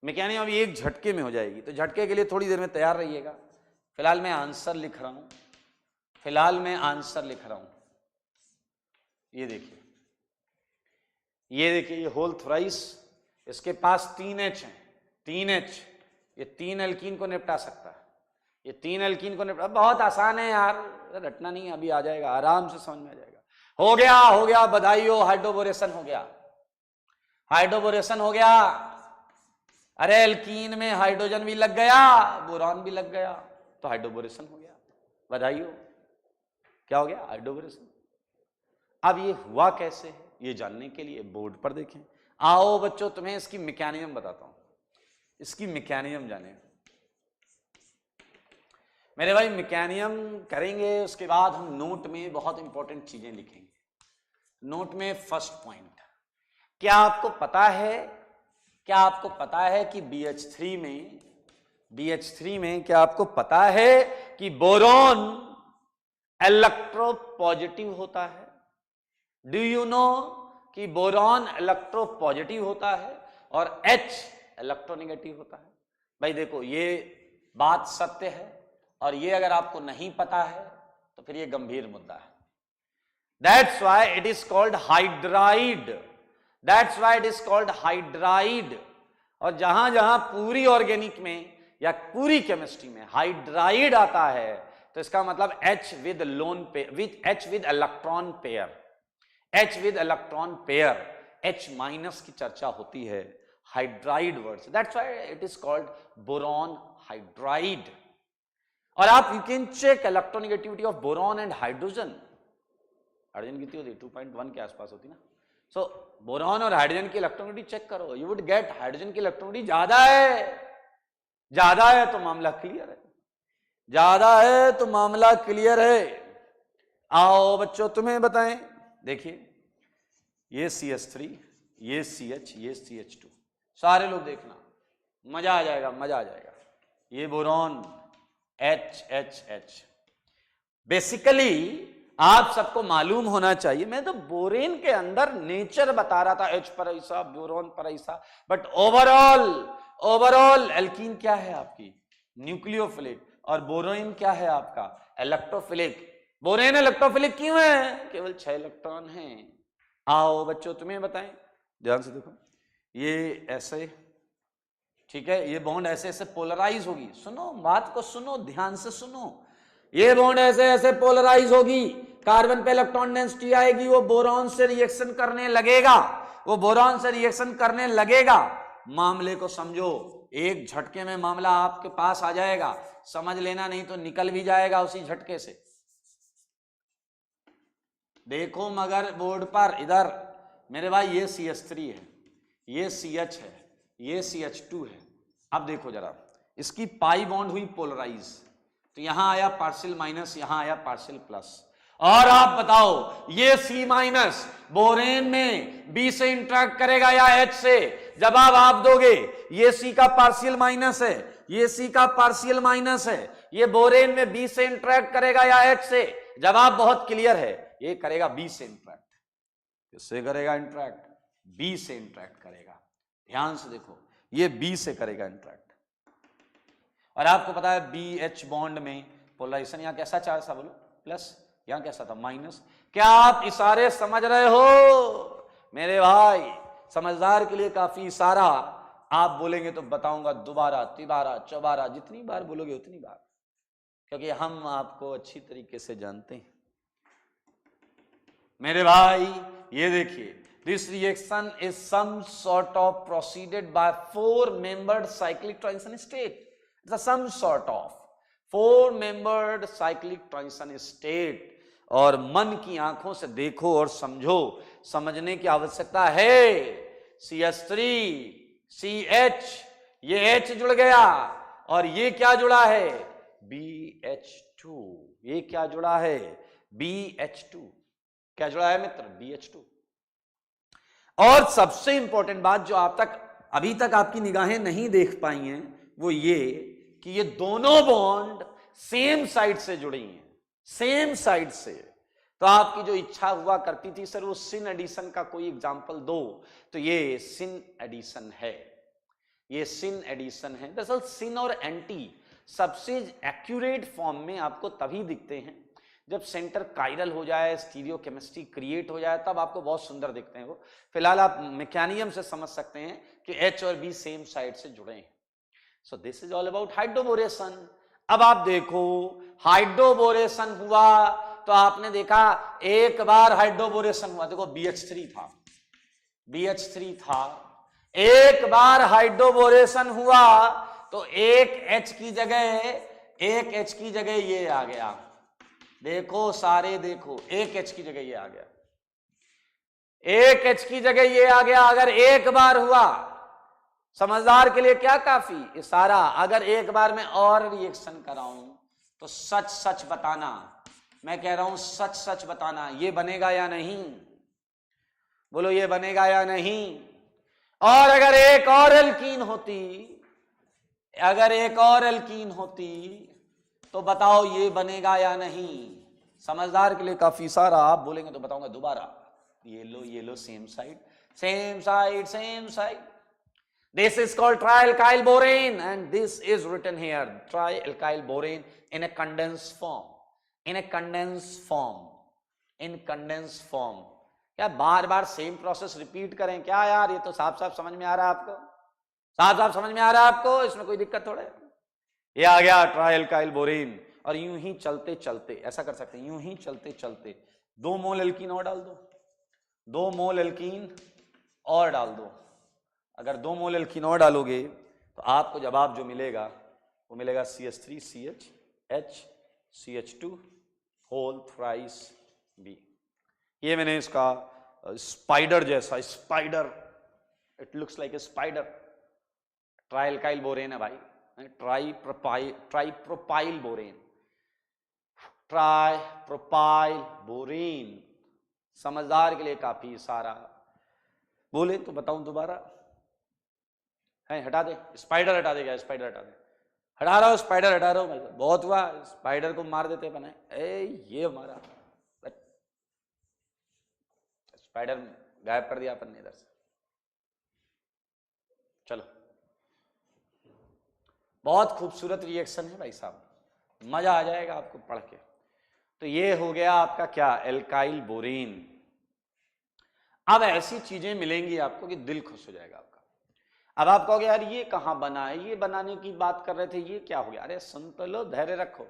मैकेनिज्म अभी एक झटके में हो जाएगी, तो झटके के लिए थोड़ी देर में तैयार रहिएगा। फिलहाल मैं आंसर लिख रहा हूं, फिलहाल मैं आंसर लिख रहा हूं। ये देखिए, ये देखिए, ये होल थ्राइस, इसके पास 3H हैं, 3H, ये 3 एल्कीन को निपटा सकता है, ये 3 एल्कीन को निपटा, बहुत आसान है यार, रटना नहीं, अभी आ जाएगा, आराम से समझ में आ जाएगा। हो गया, हो गया, बधाई हो, हाइड्रोबोरेशन हो गया, हाइड्रोबोरेशन हो गया। अरे एल्कीन में हाइड्रोजन भी लग गया, बोरॉन भी लग गया, तो हाइड्रोबोरेशन हो गया। बधाई हो। क्या हो गया? हाइड्रोबोरेशन। अब ये हुआ कैसे है, ये जानने के लिए बोर्ड पर देखें। आओ बच्चों, तुम्हें इसकी मैकेनिज्म बताता हूं, इसकी मैकेनिज्म जाने। मेरे भाई मैकेनिज्म करेंगे, उसके बाद हम नोट में बहुत इंपॉर्टेंट चीजें लिखेंगे। नोट में फर्स्ट पॉइंट, क्या आपको पता है, क्या आपको पता है कि BH3 में क्या आपको पता है कि बोरॉन इलेक्ट्रोपॉजिटिव होता है? डू यू नो कि बोरॉन इलेक्ट्रोपॉजिटिव होता है और H इलेक्ट्रोनेगेटिव होता है? भाई देखो, ये बात सत्य है, और ये अगर आपको नहीं पता है तो फिर ये गंभीर मुद्दा है। That's why it is called hydride. That's why it is called hydride. और जहां जहां पूरी ऑर्गेनिक में या पूरी केमिस्ट्री में हाइड्राइड आता है, तो इसका मतलब H with lone pair, with H with electron pair, H with electron pair, H minus की चर्चा होती है हाइड्राइड वर्ड से। That's why it is called boron hydride. और आप you can check electronegativity of boron and hydrogen. Hydrogen कितनी होती है? 2.1 के आसपास होती है ना। सो बोरॉन और हाइड्रोजन की इलेक्ट्रोनेगेटिविटी चेक करो, यू वुड गेट हाइड्रोजन की इलेक्ट्रोनेगेटिविटी ज्यादा है तो मामला क्लियर है, ज्यादा है तो मामला क्लियर है। आओ बच्चों तुम्हें बताएं, देखिए ये CH3, ये CH, ये CH2, सारे लोग देखना, मजा आ जाएगा, मजा आ जाएगा। ये बोरॉन H। बेसिकली आप सबको मालूम होना चाहिए, मैं तो बोरेन के अंदर नेचर बता रहा था, H पर ऐसा, बोरॉन पर ऐसा, बट ओवरऑल एल्कीन क्या है आपकी? न्यूक्लियोफिलिक, और बोरोन क्या है आपका? इलेक्ट्रोफिलिक। बोरेन इलेक्ट्रोफिलिक क्यों है? केवल 6 इलेक्ट्रॉन हैं। आओ बच्चों तुम्हें बताएं, ध्यान से देखो, ये ऐसे, ठीक है, ये बॉन्ड ऐसे ऐसे पोलराइज होगी। सुनो बात को, सुनो ध्यान से सुनो, ये बॉन्ड ऐसे ऐसे पोलराइज होगी, कार्बन पे इलेक्ट्रॉन डेंसिटी आएगी, वो बोरॉन से रिएक्शन करने लगेगा, वो बोरॉन से रिएक्शन करने लगेगा। मामले को समझो, एक झटके में मामला आपके पास आ जाएगा, समझ लेना, नहीं तो निकल भी जाएगा उसी झटके से। देखो मगर बोर्ड पर, इधर मेरे भाई ये CH3 है, ये CH है, ये CH2 है। अब देखो जरा, इसकी पाई बॉन्ड हुई पोलराइज, तो यहां आया पार्शियल माइनस, यहां आया पार्शियल प्लस। और आप बताओ ये C- बोरेन में B से इंटरेक्ट करेगा या H से? जवाब आप दोगे, ये C का पार्शियल माइनस है, ये C का पार्शियल माइनस है, ये बोरेन में B से इंटरेक्ट करेगा या H से? जवाब बहुत क्लियर है, ये करेगा B से इंटरेक्ट। किससे करेगा इंटरेक्ट? B से इंटरेक्ट करेगा। ध्यान से देखो, ये B से करेगा इंटरेक्ट। और आपको पता है BH बॉन्ड में पोलराइजेशन यहां कैसा चार्ज था? बोलो प्लस, यहां कैसा था? माइनस। क्या आप इशारे समझ रहे हो मेरे भाई? समझदार के लिए काफी इशारा। आप बोलेंगे तो बताऊंगा दोबारा, तिबारा, चौबारा, जितनी बार बोलोगे उतनी बार, क्योंकि हम आपको अच्छी तरीके से जानते हैं मेरे भाई। ये देखिए, this reaction is some sort of proceeded by 4-membered cyclic transition state. It's a some sort of 4-membered cyclic transition state. और मन की आंखों से देखो और समझो, समझने की आवश्यकता है। CH3, CH, ये H जुड़ गया, और ये क्या जुड़ा है? BH2। ये क्या जुड़ा है? BH2। क्या जुड़ा है मित्र? BH2। और सबसे इंपॉर्टेंट बात जो आप तक अभी तक आपकी निगाहें नहीं देख पाई हैं, वो ये कि ये दोनों बॉन्ड सेम साइड से जुड़ी हैं, सेम साइड से। तो आपकी जो इच्छा हुआ करती थी सर वो सिन एडिशन का कोई एग्जांपल दो, तो ये सिन एडिशन है, ये सिन एडिशन है। दरअसल सिन और एंटी सबसे एक्यूरेट फॉर्म में आपको तभी दिखते हैं जब सेंटर कायरल हो जाए, स्टीरियो केमिस्ट्री क्रिएट हो जाए, तब आपको बहुत सुंदर दिखते हैं वो। फिलहाल आप मैकेनिज्म से समझ सकते हैं कि H और B सेम साइड से जुड़े हैं। So this is all about hydroboration. अब आप देखो, हाइड्रोबोरेशन हुआ तो आपने देखा एक बार हाइड्रोबोरेशन हुआ, देखो BH3 था, BH3 था, एक बार हाइड्रोबोरेशन हुआ तो एक H की जगह ये आ गया, देखो सारे देखो, एक H की जगह ये आ गया, एक H की जगह ये आ गया। अगर एक बार हुआ, समझदार के लिए क्या काफी इशारा, अगर एक बार मैं और रिएक्शन कराऊं तो सच सच बताना, मैं कह रहा हूं सच सच बताना, ये बनेगा या नहीं, बोलो ये बनेगा या नहीं। और अगर एक और एल्कीन होती, अगर एक और एल्कीन होती तो बताओ ये बनेगा या नहीं। समझदार के लिए काफी सारा, आप बोलेंगे तो बताऊंगा दोबारा। ये लो same side, same side, same side. This is called trialkyl borane and this is written here, trialkyl borane in a condensed form, in a condensed form, in condensed form। क्या बार बार सेम प्रोसेस रिपीट करें क्या यार, ये तो साफ साफ समझ में आ रहा है आपको, साफ साफ समझ में आ रहा है आपको, इसमें कोई दिक्कत थोड़ा है। ये आ गया ट्रायल्काइल बोरेन, और यूं ही चलते चलते ऐसा कर सकते हैं, यूं ही चलते चलते 2 मोल एल्कीन और डाल दो, 2 मोल एल्कीन और डाल दो। अगर 2 मोल एल्कीन और डालोगे तो आपको जवाब जो मिलेगा वो मिलेगा CH3CH CH2 whole thrice B। ये मैंने इसका स्पाइडर जैसा, spider, it looks like a spider, trialkyl borane है भाई, ट्राइप्रोपाइल बोरेन, ट्राइप्रोपाइल बोरेन। समझदार के लिए काफी सारा, बोले तो बताऊं दोबारा, है हटा दे, स्पाइडर हटा देगा, स्पाइडर हटा दे, हटा रहा हूं स्पाइडर, हटा रहा हूं भाई, बहुत हुआ, स्पाइडर को मार देते अपन, ये हमारा स्पाइडर गायब कर दिया अपन ने इधर से। चलो, बहुत खूबसूरत रिएक्शन है भाई साहब, मजा आ जाएगा आपको पढ़ के। तो ये हो गया आपका क्या, एल्काइल बोरेन। अब ऐसी चीजें मिलेंगी आपको कि दिल खुश हो जाएगा आपका। अब आप कहोगे यार ये कहां बना है, ये बनाने की बात कर रहे थे, ये क्या हो गया, अरे सुन तो लो, धैर्य रखो।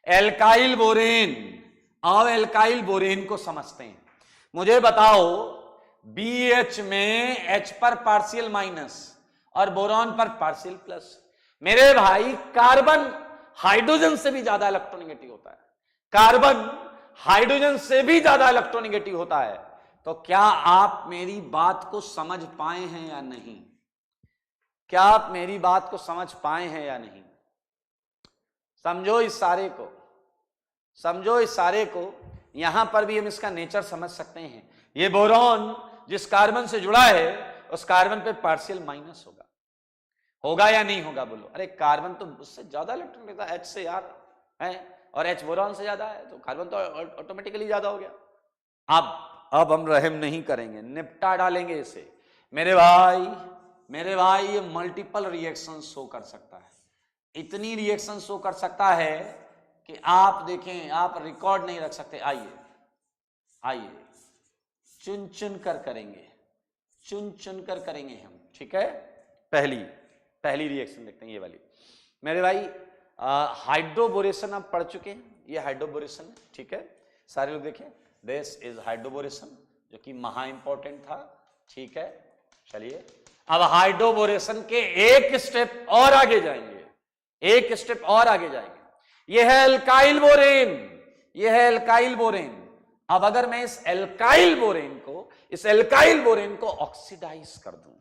एल्काइल बोरेन, आओ एल्काइल बोरेन को समझते हैं। मुझे बताओ BH में H पर पार्शियल माइनस और बोरॉन पर पार्शियल प्लस। मेरे भाई कार्बन हाइड्रोजन से भी ज्यादा इलेक्ट्रोनेगेटिव होता है, कार्बन हाइड्रोजन से भी ज्यादा इलेक्ट्रोनेगेटिव होता है। तो क्या आप मेरी बात को समझ पाए हैं या नहीं, क्या आप मेरी बात को समझ पाए हैं या नहीं? समझो इस सारे को, समझो इस सारे को। यहां पर भी हम इसका नेचर समझ सकते हैं। ये बोरॉन जिस कार्बन से जुड़ा है उस कार्बन पे पार्शियल माइनस होगा, होगा या नहीं होगा, बोलो। अरे कार्बन तो उससे ज्यादा इलेक्ट्रॉन लेता है H से यार, है, और H बोरॉन से ज्यादा है, तो कार्बन तो ऑटोमेटिकली ज्यादा हो गया। अब हम रहम नहीं करेंगे, निपटा डालेंगे इसे। मेरे भाई ये मल्टीपल रिएक्शन शो कर सकता है, इतनी रिएक्शन शो कर सकता है कि आप देखें, आप रिकॉर्ड नहीं रख सकते। आइए चुन चुन कर करेंगे, चुन चुन कर करेंगे हम, ठीक है। पहली रिएक्शन देखते हैं, ये वाली। मेरे भाई हाइड्रोबोरेशन आप पढ़ चुके हैं, ये हाइड्रोबोरेशन है, ठीक है। सारे लोग देखें, दिस इज हाइड्रोबोरेशन, जो कि महा इंपॉर्टेंट था, ठीक है। चलिए अब हाइड्रोबोरेशन के एक स्टेप और आगे जाएंगे, एक स्टेप और आगे जाएंगे। यह है एल्काइल बोरेन, यह है एल्काइल बोरेन। अब अगर मैं इस एल्काइल बोरेन को ऑक्सीडाइज कर दूं,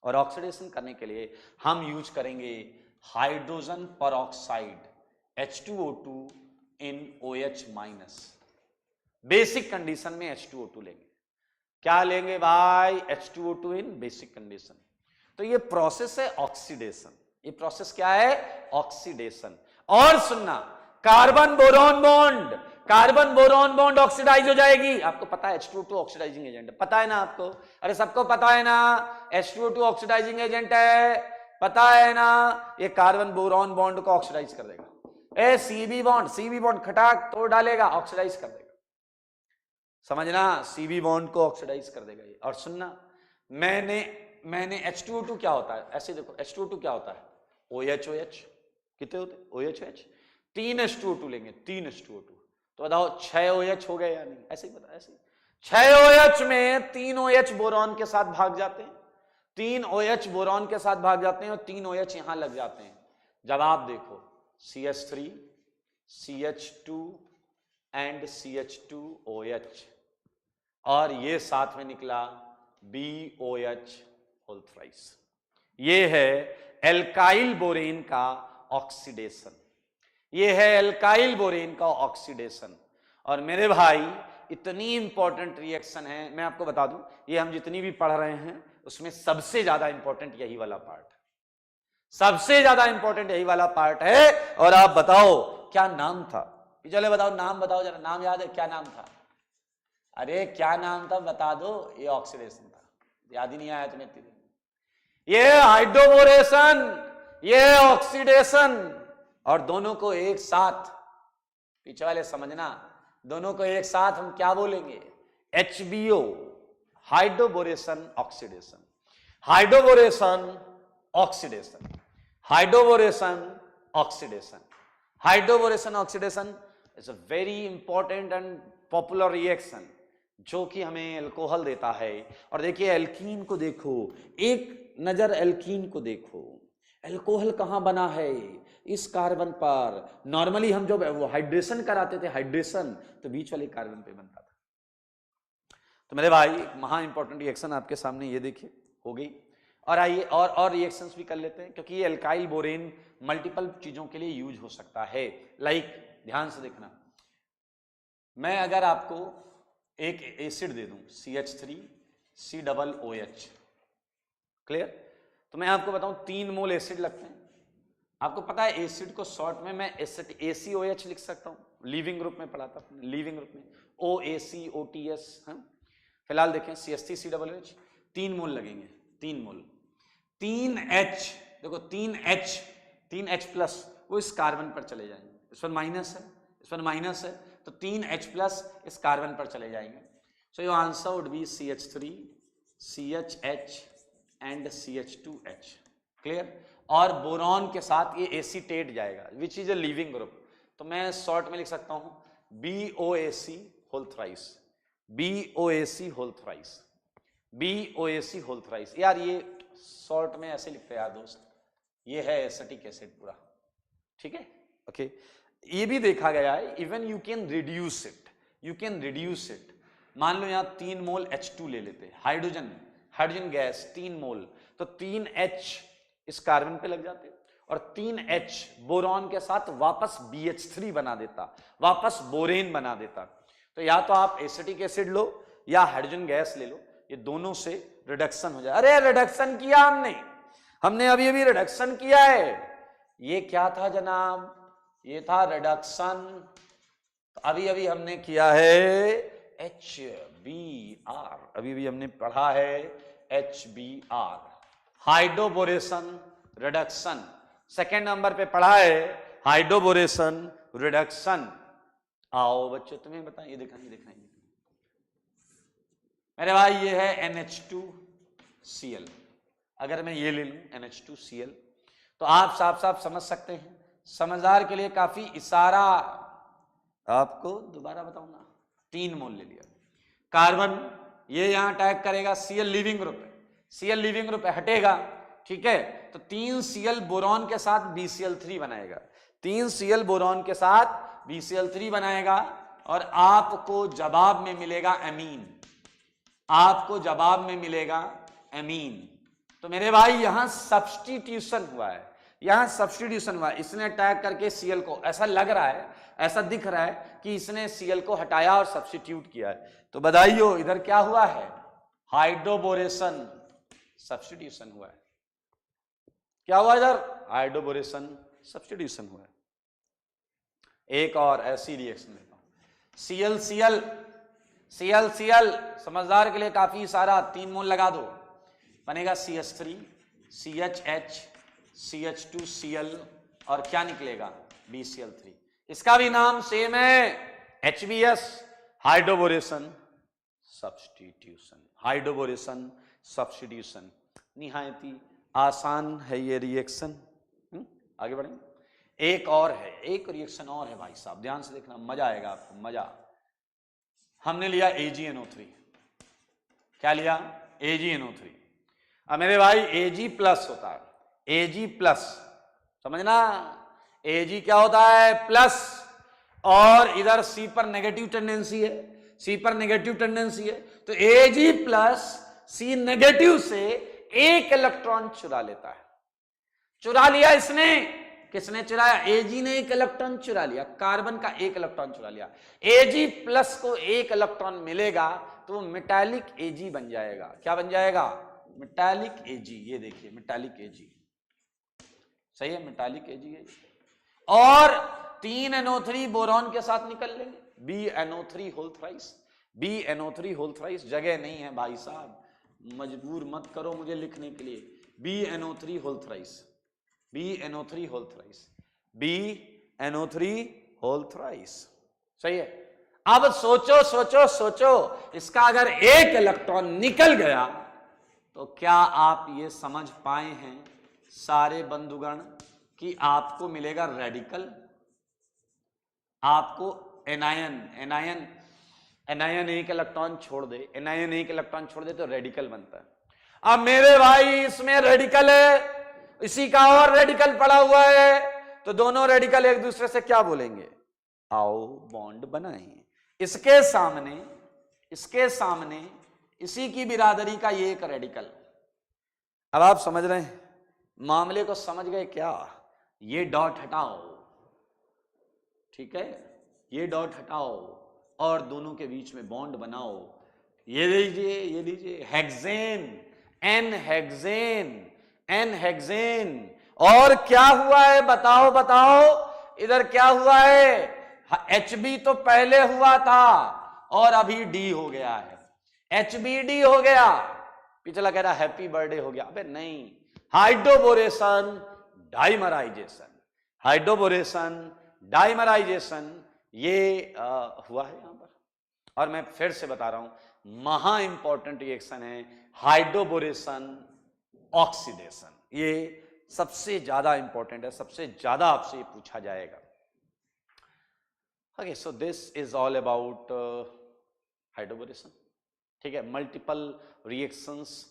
और ऑक्सीडेशन करने के लिए हम यूज करेंगे हाइड्रोजन परऑक्साइड H2O2 इन OH माइनस। बेसिक कंडीशन में H2O2 लेंगे, क्या लेंगे भाई, H2O2 इन बेसिक कंडीशन। तो ये प्रोसेस है ऑक्सीडेशन, ये प्रोसेस क्या है, ऑक्सीडेशन। और सुनना, कार्बन बोरॉन बॉन्ड ऑक्सीडाइज हो जाएगी, आपको पता है H2O2 ऑक्सीडाइजिंग एजेंट है, पता है ना आपको, अरे सबको पता है ना H2O2 ऑक्सीडाइजिंग एजेंट है, पता है ना। ये कार्बन बोरॉन बॉन्ड को ऑक्सीडाइज कर देगा। CB बॉन्ड खटाक तोड़ डालेगा, ऑक्सीडाइज कर देगा, समझना, CB बॉन्ड को ऑक्सीडाइज कर देगा ये। और सुनना, मैंने H2O2 क्या होता है, ऐसे देखो, H2O2 क्या होता है, OH कितने होते, OH 3 H2O2 लेंगे, 3 H2O2, तो बताओ 6 OH हो गए या नहीं, ऐसे ही बता, ऐसे 6 OH में 3 OH बोरॉन के साथ भाग जाते हैं, 3 OH बोरॉन के साथ भाग जाते हैं और 3 OH यहां लग जाते हैं। जवाब देखो, CH3, CH2 एंड CH2OH, और ये साथ में निकला BOH होल थ्राइस। ये है एल्काइल बोरेन का ऑक्सीडेशन, ये है एल्काइल बोरेन का ऑक्सीडेशन। और मेरे भाई इतनी इंपॉर्टेंट रिएक्शन है, मैं आपको बता दूं, ये हम जितनी भी पढ़ रहे हैं उसमें सबसे ज्यादा इंपॉर्टेंट यही वाला पार्ट है, सबसे ज्यादा इंपॉर्टेंट यही वाला पार्ट है। और आप बताओ क्या नाम था, चले बताओ नाम, बताओ जरा, नाम याद है? क्या नाम था? अरे क्या नाम था बता दो। ये ऑक्सीडेशन था, याद ही नहीं आया तुम्हें? ये हाइड्रोबोरेशन, ये ऑक्सीडेशन, और दोनों को एक साथ, पीछे वाले समझना, दोनों को एक साथ हम क्या बोलेंगे? HBO, hydroboration oxidation, hydroboration oxidation, hydroboration oxidation, hydroboration oxidation is a very important and popular reaction जो कि हमें अल्कोहल देता है। और देखिए एल्कीन को देखो, एक नजर एल्कीन को देखो, अल्कोहल कहां बना है? इस कार्बन पर। नॉर्मली हम जब वो हाइड्रेशन कराते थे, हाइड्रेशन, तो बीच वाले कार्बन पे बनता था। तो मेरे भाई महा इंपॉर्टेंट रिएक्शन आपके सामने ये देखिए हो गई। और आइए और रिएक्शंस भी कर लेते हैं, क्योंकि ये एल्काइल बोरेन मल्टीपल चीजों के लिए यूज हो सकता है। लाइक ध्यान से देखना, मैं अगर आपको एक एसिड दे दूं CH3COOH, क्लियर? तो मैं आपको बताऊं 3 मोल एसिड लगते हैं। आपको पता है एसिड को शॉर्ट में मैं ACOH लिख सकता हूं, लिविंग ग्रुप में पढ़ा था, लिविंग ग्रुप में OACOTS। फिलहाल देखें CH3COOH 3 मोल लगेंगे, 3 मोल, 3H, देखो 3H प्लस वो इस कार्बन पर चले जाएंगे, इस पर माइनस है, इस पर माइनस है, तो 3H प्लस इस कार्बन पर चले जाएंगे। So your answer would be CH3, CHH and CH2H, clear? और बोरॉन के साथ ये एसीटेट जाएगा, which is a leaving group, तो मैं शॉर्ट में लिख सकता हूं BOAC whole thrice, BOAC whole thrice, BOAC whole thrice. यार ये शॉर्ट में ऐसे लिखते हैं यार दोस्त, ये है एसिटिक एसिड पूरा, ठीक है? ओके, ये भी देखा गया है, even you can reduce it, you can reduce it. मान लो यहां 3 मोल H2 ले लेते हैं, हाइड्रोजन गैस 3 मोल, तो 3H इस कार्बन पे लग जाते और 3H बोरॉन के साथ वापस BH3 बना देता, वापस बोरेन बना देता। तो या तो आप एसिटिक एसिड लो या हाइड्रोजन गैस ले लो, ये दोनों से रिडक्शन हो जाए। अरे रिडक्शन किया हमने अभी अभी रिडक्शन किया है। ये क्या था जनाब? ये था रिडक्शन, तो अभी अभी हमने किया है HBr, अभी भी हमने पढ़ा है HBr, hydroboration reduction. Second number पे पढ़ा है हाइड्रोबोरेशन रिडक्शन। आओ बच्चों तुम्हें बताएं, ये देखना मेरे भाई, ये है NH2Cl। अगर मैं ये ले लूं NH2Cl, तो आप साफ समझ सकते हैं, समझदार के लिए काफी इशारा। आपको दोबारा बताऊंगा, 3 मोल ले लिया कार्बन, ये यहां अटैक करेगा, Cl लिविंग ग्रुप है, Cl लिविंग ग्रुप है, हटेगा, ठीक है? तो 3Cl बोरॉन के साथ BCl3 बनाएगा, 3Cl बोरॉन के साथ BCl3 बनाएगा, और आपको जवाब में मिलेगा एमीन, आपको जवाब में मिलेगा एमीन। तो मेरे भाई यहां सब्स्टिट्यूशन हुआ है, यहां सब्स्टिट्यूशन हुआ है। इसने अटैक करके Cl को, ऐसा लग रहा है, ऐसा दिख रहा है कि इसने Cl को हटाया और सब्स्टिट्यूट किया है। तो बधाइयो, इधर क्या हुआ है? हाइड्रोबोरेशन सब्स्टिट्यूशन हुआ है। क्या हुआ इधर? हाइड्रोबोरेशन सब्स्टिट्यूशन हुआ है। एक और ऐसी रिएक्शन लेता हूं, Cl समझदार के लिए काफी सारा, 3 मोल लगा दो, बनेगा CH3 CHH CH2Cl, और क्या निकलेगा? BCl3। इसका भी नाम सेम है, HBS, hydroboration substitution, hydroboration substitution. निहायती आसान है ये रिएक्शन। आगे बढ़ेंगे। एक और है, एक रिएक्शन और है भाई साहब, ध्यान से देखना, मजा आएगा आपको, मजा। हमने लिया AgNO3, क्या लिया? AgNO3। अब मेरे भाई Ag प्लस होता है, Ag प्लस, समझना, Ag क्या होता है, प्लस, और इधर C पर नेगेटिव टेंडेंसी है, C पर नेगेटिव टेंडेंसी है, तो Ag प्लस C नेगेटिव से एक इलेक्ट्रॉन चुरा लेता है। चुरा लिया इसने, किसने चुराया, Ag ने एक इलेक्ट्रॉन चुरा लिया, कार्बन का एक इलेक्ट्रॉन चुरा लिया। Ag प्लस को एक इलेक्ट्रॉन मिलेगा तो वो मेटालिक Ag बन जाएगा। क्या बन जाएगा, मेटालिक Ag। ये देखिए मेटालिक Ag, सही है, मेटालिक Ag है। और 3 NO3 बोरॉन के साथ निकल लेंगे, BNO3 whole thrice, BNO3 whole thrice. जगह नहीं है भाई साहब, मजबूर मत करो मुझे लिखने के लिए, BNO3 whole thrice, BNO3 whole thrice, BNO3 whole thrice, सही है। अब सोचो सोचो सोचो, इसका अगर एक इलेक्ट्रॉन निकल गया तो क्या आप ये समझ पाए हैं सारे बंधुगण कि आपको मिलेगा रेडिकल, आपको एनायन, एनायन, एनायन एक इलेक्ट्रॉन छोड़ दे, एनायन एक इलेक्ट्रॉन छोड़ दे तो रेडिकल बनता है। अब मेरे भाई इसमें रेडिकल है, इसी का और रेडिकल पड़ा हुआ है, तो दोनों रेडिकल एक दूसरे से क्या बोलेंगे, आओ बॉन्ड बनाएं। इसके सामने इसी की बिरादरी का ये एक रेडिकल। अब आप समझ रहे हैं, मामले को समझ गए क्या, ये डॉट हटाओ, ठीक है, ये डॉट हटाओ और दोनों के बीच में बॉन्ड बनाओ। ये लीजिए, ये लीजिए, hexane, n hexane, n hexane. और क्या हुआ है बताओ बताओ, इधर क्या हुआ है, HB तो पहले हुआ था और अभी D हो गया है, HBD हो गया, पिछला कह रहा हैप्पी बर्थडे हो गया, अबे नहीं, हाइड्रोबोरेशन डाइमराइजेशन, हाइड्रोबोरेशन डाइमराइजेशन, ये हुआ है यहां पर। और मैं फिर से बता रहा हूं, महा इंपॉर्टेंट रिएक्शन है हाइड्रोबोरेशन ऑक्सीडेशन, ये सबसे ज्यादा इंपॉर्टेंट है, सबसे ज्यादा आपसे ये पूछा जाएगा। Okay, so this is all about hydroboration, ठीक है। Multiple reactions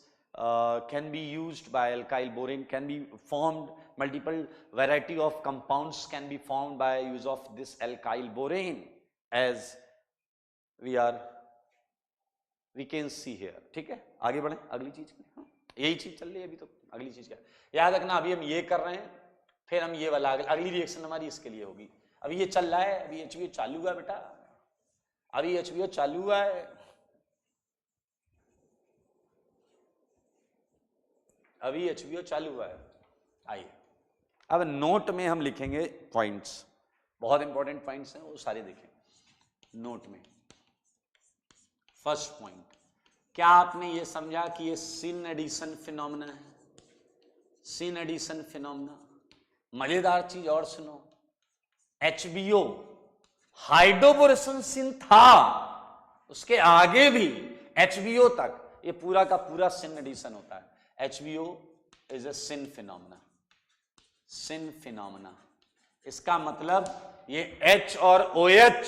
can be used by alkyl borane, can be formed, multiple variety of compounds can be formed by use of this alkyl borane, as we can see here, ठीक है। आगे बढ़े अगली चीज, यही चीज चल रही है अभी, तो अगली चीज क्या याद रखना, अभी हम ये कर रहे हैं, फिर हम ये वाला अगली रिएक्शन हमारी इसके लिए होगी। अभी ये चल रहा है, अभी HBO चालू हुआ बेटा, अभी HBO चालू हुआ है, अभी HBO चालू हुआ है। आइए अब नोट में हम लिखेंगे पॉइंट्स, बहुत इंपॉर्टेंट पॉइंट्स हैं, वो सारे देखें नोट में। फर्स्ट पॉइंट, क्या आपने ये समझा कि ये सिन एडिशन फिनोमेना है, सिन एडिशन फिनोमेना। मजेदार चीज और सुनो, HBO हाइड्रोबोरेशन सिन था, उसके आगे भी HBO तक ये पूरा का पूरा सिन एडिशन होता है। HBO is a syn phenomena, syn phenomena. इसका मतलब ये H और OH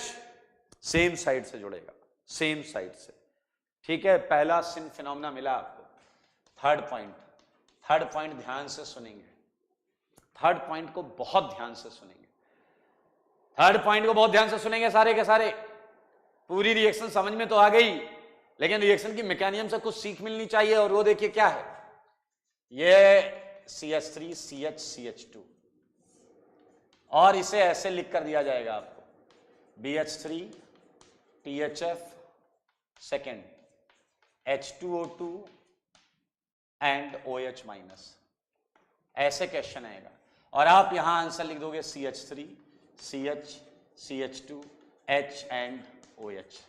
सेम साइड से जुड़ेगा, सेम साइड से, ठीक है। पहला सिन फिनोमेना मिला आपको। थर्ड पॉइंट ध्यान से सुनेंगे, थर्ड पॉइंट को बहुत ध्यान से सुनेंगे, थर्ड पॉइंट को बहुत ध्यान से सुनेंगे सारे के सारे। पूरी रिएक्शन समझ में तो आ गई, लेकिन रिएक्शन की मैकेनिज्म से कुछ सीख मिलनी चाहिए, और वो देखिए क्या है, ये CH3 CH CH2, और इसे ऐसे लिख कर दिया जाएगा आपको, BH3 THF second H2O2 and OH minus, ऐसे क्वेश्चन आएगा। और आप यहां आंसर लिख दोगे CH3 CH CH2 H and OH।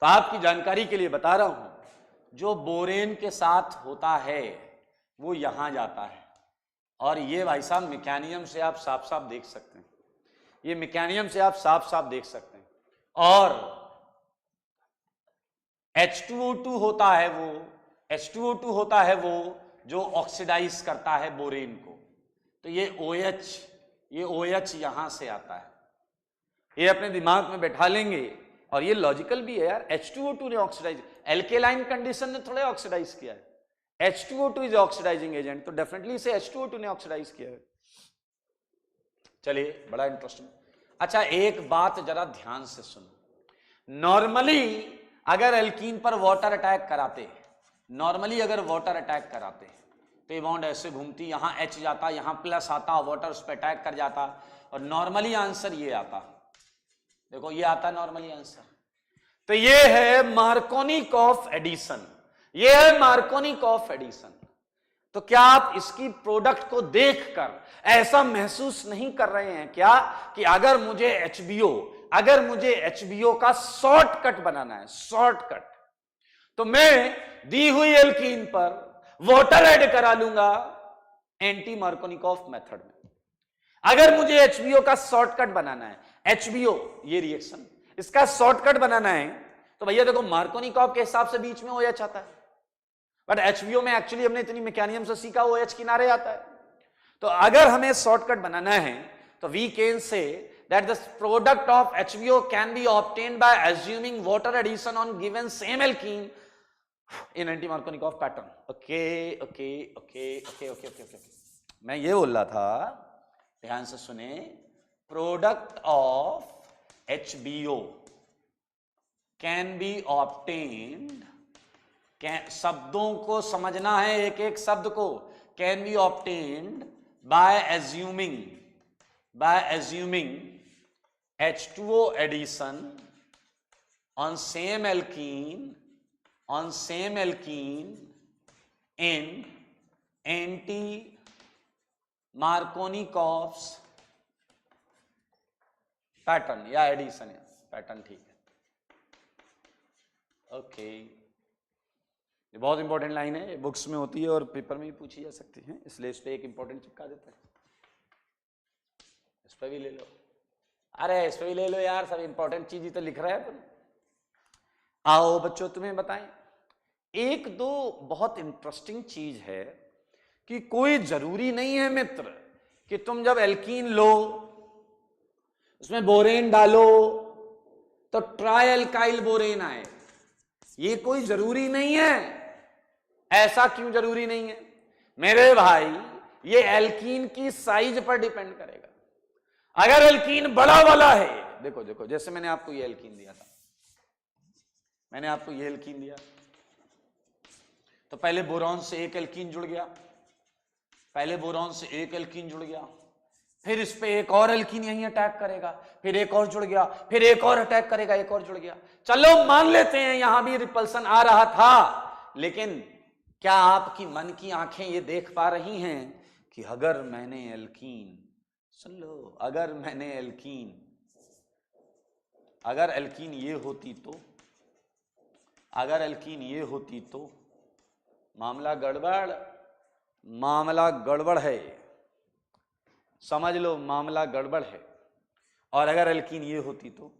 तो आपकी जानकारी के लिए बता रहा हूं, जो बोरेन के साथ होता है वो यहां जाता है, और ये भाई साहब मैकेनिज्म से आप साफ साफ देख सकते हैं, ये मैकेनिज्म से आप साफ साफ देख सकते हैं। और H2O2 होता है वो, H2O2 होता है वो जो ऑक्सीडाइज करता है बोरेन को, तो ये OH यहां से आता है, ये अपने दिमाग में बैठा लेंगे। और ये लॉजिकल भी है यार, H2O2 ने ऑक्सीडाइज, एल्केलाइन कंडीशन ने थोड़े ऑक्सीडाइज किया है, H2O2 इज ऑक्सीडाइजिंग एजेंट, तो डेफिनेटली इसे H2O2 ने ऑक्सीडाइज किया है। चलिए, बड़ा इंटरेस्टिंग। अच्छा, एक बात जरा ध्यान से सुनो। नॉर्मली अगर एल्कीन पर वाटर अटैक कराते, नॉर्मली अगर वाटर अटैक कराते तो ये बॉन्ड ऐसे घूमती, यहां H जाता, यहां प्लस आता, वाटर उस पर अटैक कर जाता, और नॉर्मली आंसर ये आता। देखो ये आता नॉर्मली आंसर। तो ये है मार्कोनिकॉफ एडिशन, ये है मार्कोनिकॉफ एडिशन। तो क्या आप इसकी प्रोडक्ट को देखकर ऐसा महसूस नहीं कर रहे हैं क्या कि अगर मुझे एचबीओ का शॉर्टकट बनाना है, शॉर्टकट, तो मैं दी हुई एल्कीन पर वाटर ऐड करा लूंगा एंटी मार्कोनिकॉफ मेथड में। अगर मुझे एचबीओ का शॉर्टकट बनाना है, एचबीओ ये रिएक्शन, इसका शॉर्टकट बनाना है, तो भैया देखो मार्कोनिकॉफ के हिसाब से बीच में OH आता है, बट एचबीओ में एक्चुअली हमने इतनी मैकेनिज्म से सीखा OH किनारे आता है। तो अगर हमें शॉर्टकट बनाना है तो we can say that the product of HBO can be obtained by assuming water addition on given same alkene in anti Markovnikov pattern. Okay okay okay okay okay okay okay मैं ये बोल रहा था, ध्यान से सुने, product of HBO can be obtained, शब्दों को समझना है, एक एक शब्द को, can be obtained by assuming H2O addition on same alkene in anti-Markovnikov's pattern या एडिशन है पैटर्न, ठीक है। ओके, ये बहुत इंपॉर्टेंट लाइन है, बुक्स में होती है और पेपर में भी पूछी जा सकती है, इसलिए इस पर एक इंपॉर्टेंट चिपका देते हैं। इस पर भी ले लो, अरे इस पर भी ले लो यार, सब इंपॉर्टेंट चीज ही तो लिख रहा है तुम। आओ बच्चों, तुम्हें बताएं, एक दो बहुत इंटरेस्टिंग चीज है कि कोई जरूरी नहीं है मित्र कि तुम जब एल्कीन लो उसमें बोरेन डालो तो ट्राई एल्काइल बोरेन आए, ये कोई जरूरी नहीं है। ऐसा क्यों जरूरी नहीं है मेरे भाई? ये एल्कीन की साइज पर डिपेंड करेगा। अगर एल्कीन बड़ा वाला है, देखो देखो, जैसे मैंने आपको ये एल्कीन दिया था, मैंने आपको ये एल्कीन दिया, तो पहले बोरॉन से एक एल्कीन जुड़ गया, पहले बोरॉन से एक एल्कीन जुड़ गया, फिर इस पे एक और एल्कीन यहीं अटैक करेगा, फिर एक और जुड़ गया, फिर एक और अटैक करेगा, एक और जुड़ गया। चलो मान लेते हैं यहां भी रिपल्सन आ रहा था, लेकिन क्या आपकी मन की आंखें ये देख पा रही हैं कि अगर मैंने एल्कीन, सुन लो, अगर एल्कीन ये होती तो, अगर एल्कीन ये होती तो मामला गड़बड़ है, समझ लो मामला गड़बड़ है। और अगर एल्कीन ये होती तो,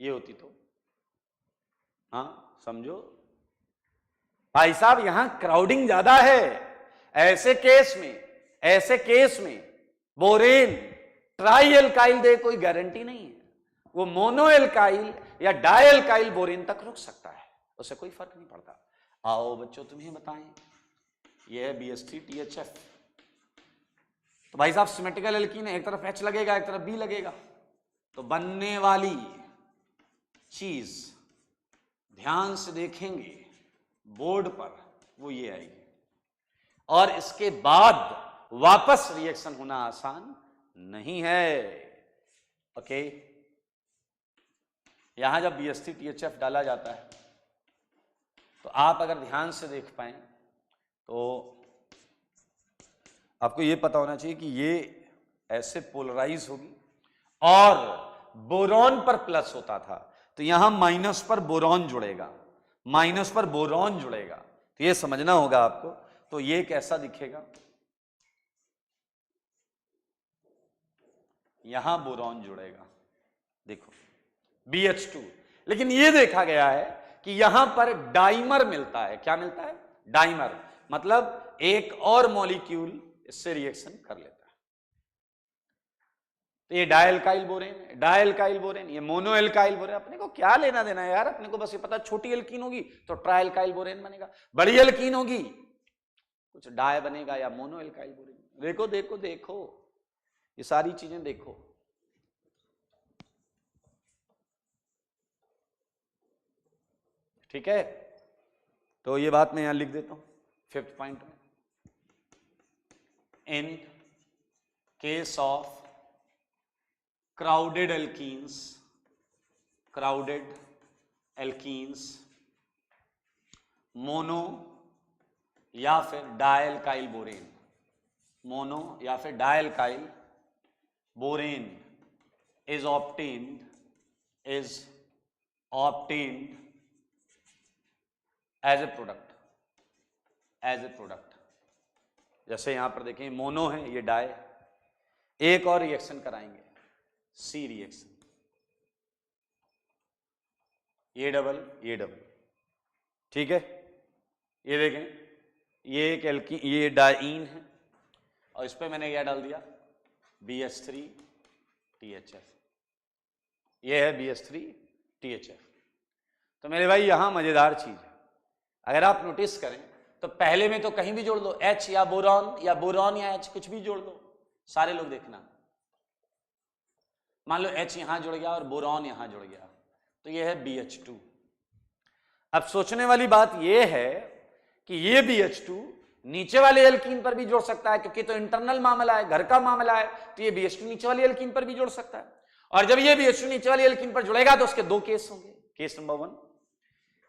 ये होती तो, हाँ समझो भाई साहब, यहां क्राउडिंग ज्यादा है। ऐसे केस में बोरेन ट्राई एल्काइल दे कोई गारंटी नहीं है, वो मोनो एल्काइल या डाई एल्काइल बोरेन तक रुक सकता है, उससे कोई फर्क नहीं पड़ता। आओ बच्चों तुम्हें बताएं, ये है BH3THF। तो भाई साहब सिमेट्रिकल एल्कीन है, एक तरफ H लगेगा एक तरफ B लगेगा, तो बनने वाली चीज ध्यान से देखेंगे बोर्ड पर, वो ये आएगी, और इसके बाद वापस रिएक्शन होना आसान नहीं है। ओके, यहां जब BH3THF डाला जाता है तो आप अगर ध्यान से देख पाए तो आपको यह पता होना चाहिए कि ये ऐसे पोलराइज होगी, और बोरॉन पर प्लस होता था तो यहां माइनस पर बोरॉन जुड़ेगा, तो ये समझना होगा आपको। तो ये कैसा दिखेगा, यहां बोरॉन जुड़ेगा, देखो BH2, लेकिन ये देखा गया है कि यहां पर डाइमर मिलता है। क्या मिलता है? डाइमर, मतलब एक और मॉलिक्यूल इससे रिएक्शन कर लेता है। तो ये डायल्काइल बोरेन है, डायल्काइल बोरेन, ये मोनोएल्काइल बोरेन। अपने को क्या लेना देना है यार, अपने को बस ये पता छोटी एल्कीन होगी तो ट्रायल्काइल बोरेन बनेगा, बड़ी एल्कीन होगी कुछ डाय बनेगा या मोनोएल्काइल बोरेन। देखो देखो देखो ये सारी चीजें देखो। ठीक है, तो ये बात मैं यहां लिख देता हूं 5th पॉइंट में। In case of crowded alkenes mono या फिर डायल्काइल बोरेन, मोनो या फिर dialkyl borane is obtained as a product. जैसे यहां पर देखें मोनो है, ये डाय, एक और रिएक्शन कराएंगे, सी रिएक्शन, ये डबल, ठीक है। ये देखें ये एक एल्कीन, ये डाइन है और इस पे मैंने क्या डाल दिया BH3THF, ये है BH3THF। तो मेरे भाई यहां मजेदार चीज है, अगर आप नोटिस करें तो पहले में तो कहीं भी जोड़ दो, H या बोरॉन या H कुछ भी जोड़ दो, सारे लोग देखना। मान लो H यहां जुड़ गया और बोरॉन यहां जुड़ गया तो ये है BH2। अब सोचने वाली बात ये है कि ये BH2 नीचे वाले एल्कीन पर भी जोड़ सकता है, क्योंकि तो इंटरनल मामला है, घर का मामला है, तो ये BH2 नीचे वाली एल्कीन पर भी जोड़ सकता है। और जब ये BH2 नीचे वाली एल्कीन पर जुड़ेगा तो उसके दो केस होंगे। केस नंबर 1,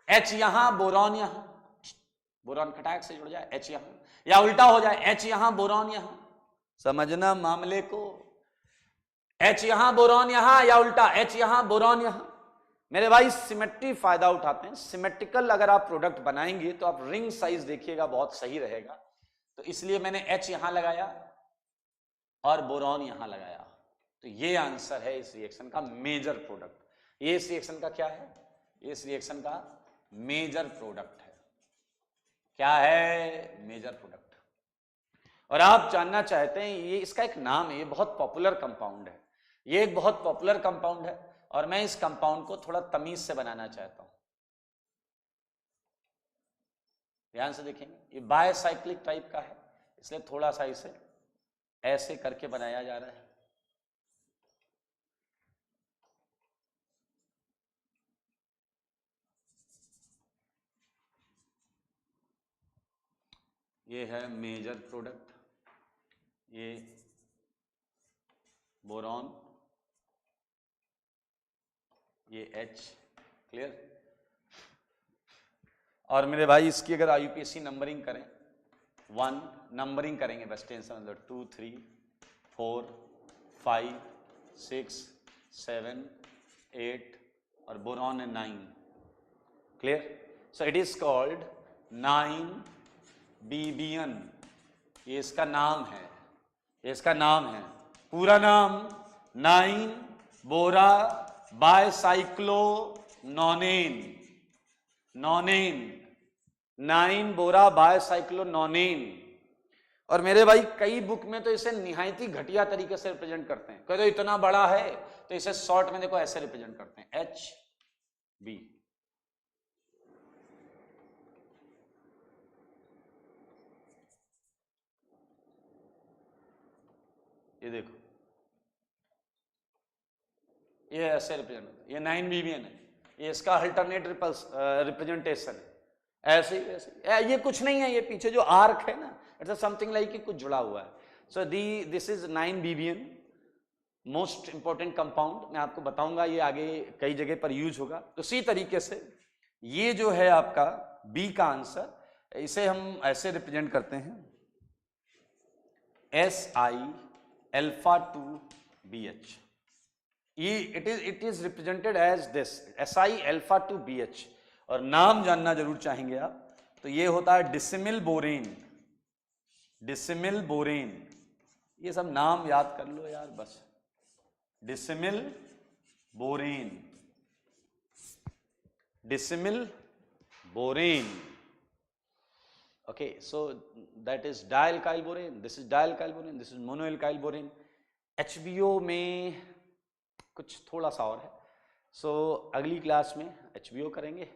H यहां बोरॉन यहां, बोरॉन खटाक से जुड़ जाए H यहां, या उल्टा हो जाए H यहां बोरॉन यहां। समझना मामले को, H यहां बोरॉन यहां या उल्टा H यहां बोरॉन यहां। मेरे भाई सिमेट्री फायदा उठाते हैं, सिमेट्रिकल अगर आप प्रोडक्ट बनाएंगे तो आप रिंग साइज देखिएगा, बहुत सही रहेगा। तो इसलिए मैंने H यहां लगाया और बोरॉन यहां लगाया, तो ये आंसर है इस रिएक्शन का मेजर प्रोडक्ट। ये इस रिएक्शन का क्या है, इस रिएक्शन का मेजर प्रोडक्ट है। क्या है, मेजर प्रोडक्ट। और आप जानना चाहते हैं, ये इसका एक नाम है, ये बहुत पॉपुलर कंपाउंड है, ये एक बहुत पॉपुलर कंपाउंड है और मैं इस कंपाउंड को थोड़ा तमीज से बनाना चाहता हूं। ध्यान से देखेंगे, ये बायसाइक्लिक टाइप का है, इसलिए थोड़ा सा इसे ऐसे करके बनाया जा रहा है। ये है मेजर प्रोडक्ट, ये बोरॉन, ये H, क्लियर। और मेरे भाई इसकी अगर IUPAC नंबरिंग करें, 1 नंबरिंग करेंगे बस, टेंशन मतलब 2 3 4 5 6 7 8 और बोरॉन है 9, clear. So it is called 9BBN, ये इसका नाम है, ये इसका नाम है, पूरा नाम 9 बोरा बायसाइक्लोनोनेन, 9 बोरा बायसाइक्लोनोनेन। और मेरे भाई कई बुक में तो इसे निहायती घटिया तरीके से रिप्रेजेंट करते हैं, कहते इतना बड़ा है तो इसे शॉर्ट में देखो ऐसे रिप्रेजेंट करते हैं, HB। ये देखो ये ऐसे रिप्रेजेंट, ये 9BBN है, ये इसका अल्टरनेट रिप्रेजेंटेशन है, ऐसे ऐसे। ये कुछ नहीं है, ये पीछे जो आर्क है ना, इट्स समथिंग लाइक कि कुछ जुड़ा हुआ है। So this is 9BBN, most important compound. मैं आपको बताऊंगा, ये आगे कई जगह पर यूज होगा। तो इसी तरीके से ये जो है आपका बी का आंसर, इसे हम ऐसे रिप्रेजेंट करते हैं, Si-alpha-2BH। It is represented as this, Si-alpha-2BH। और नाम जानना जरूर चाहेंगे आप, तो ये होता है डिसिमिल बोरेन, डिसिमिल बोरेन। ये सब नाम याद कर लो यार बस, decimal borane, decimal borane. Okay, so that is dialkyl borane, this is dialkyl borane, this is monoalkyl borane. HBO में कुछ थोड़ा सा और है। सो अगली क्लास में HBO करेंगे,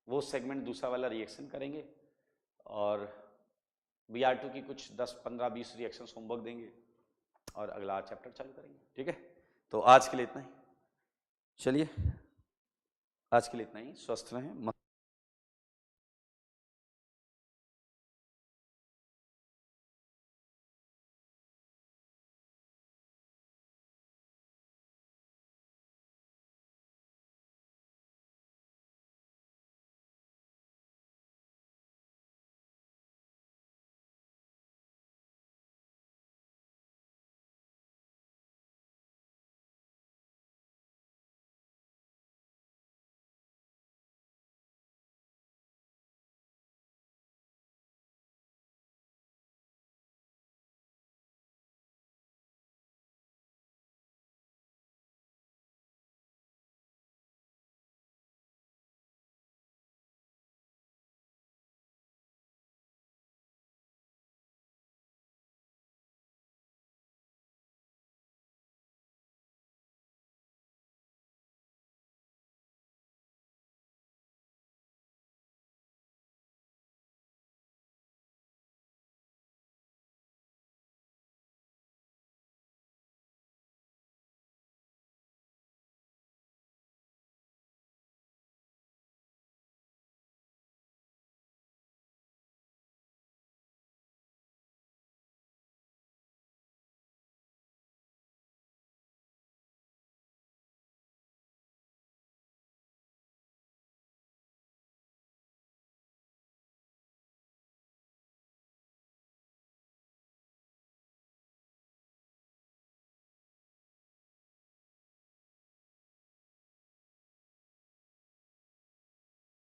वो सेगमेंट दूसरा वाला रिएक्शन करेंगे, और BR2 की कुछ 10, 15, 20 रिएक्शंस होमवर्क देंगे और अगला चैप्टर चालू करेंगे। ठीक है, तो आज के लिए इतना ही। चलिए, आज के लिए इतना ही। स्वस्थ रहें।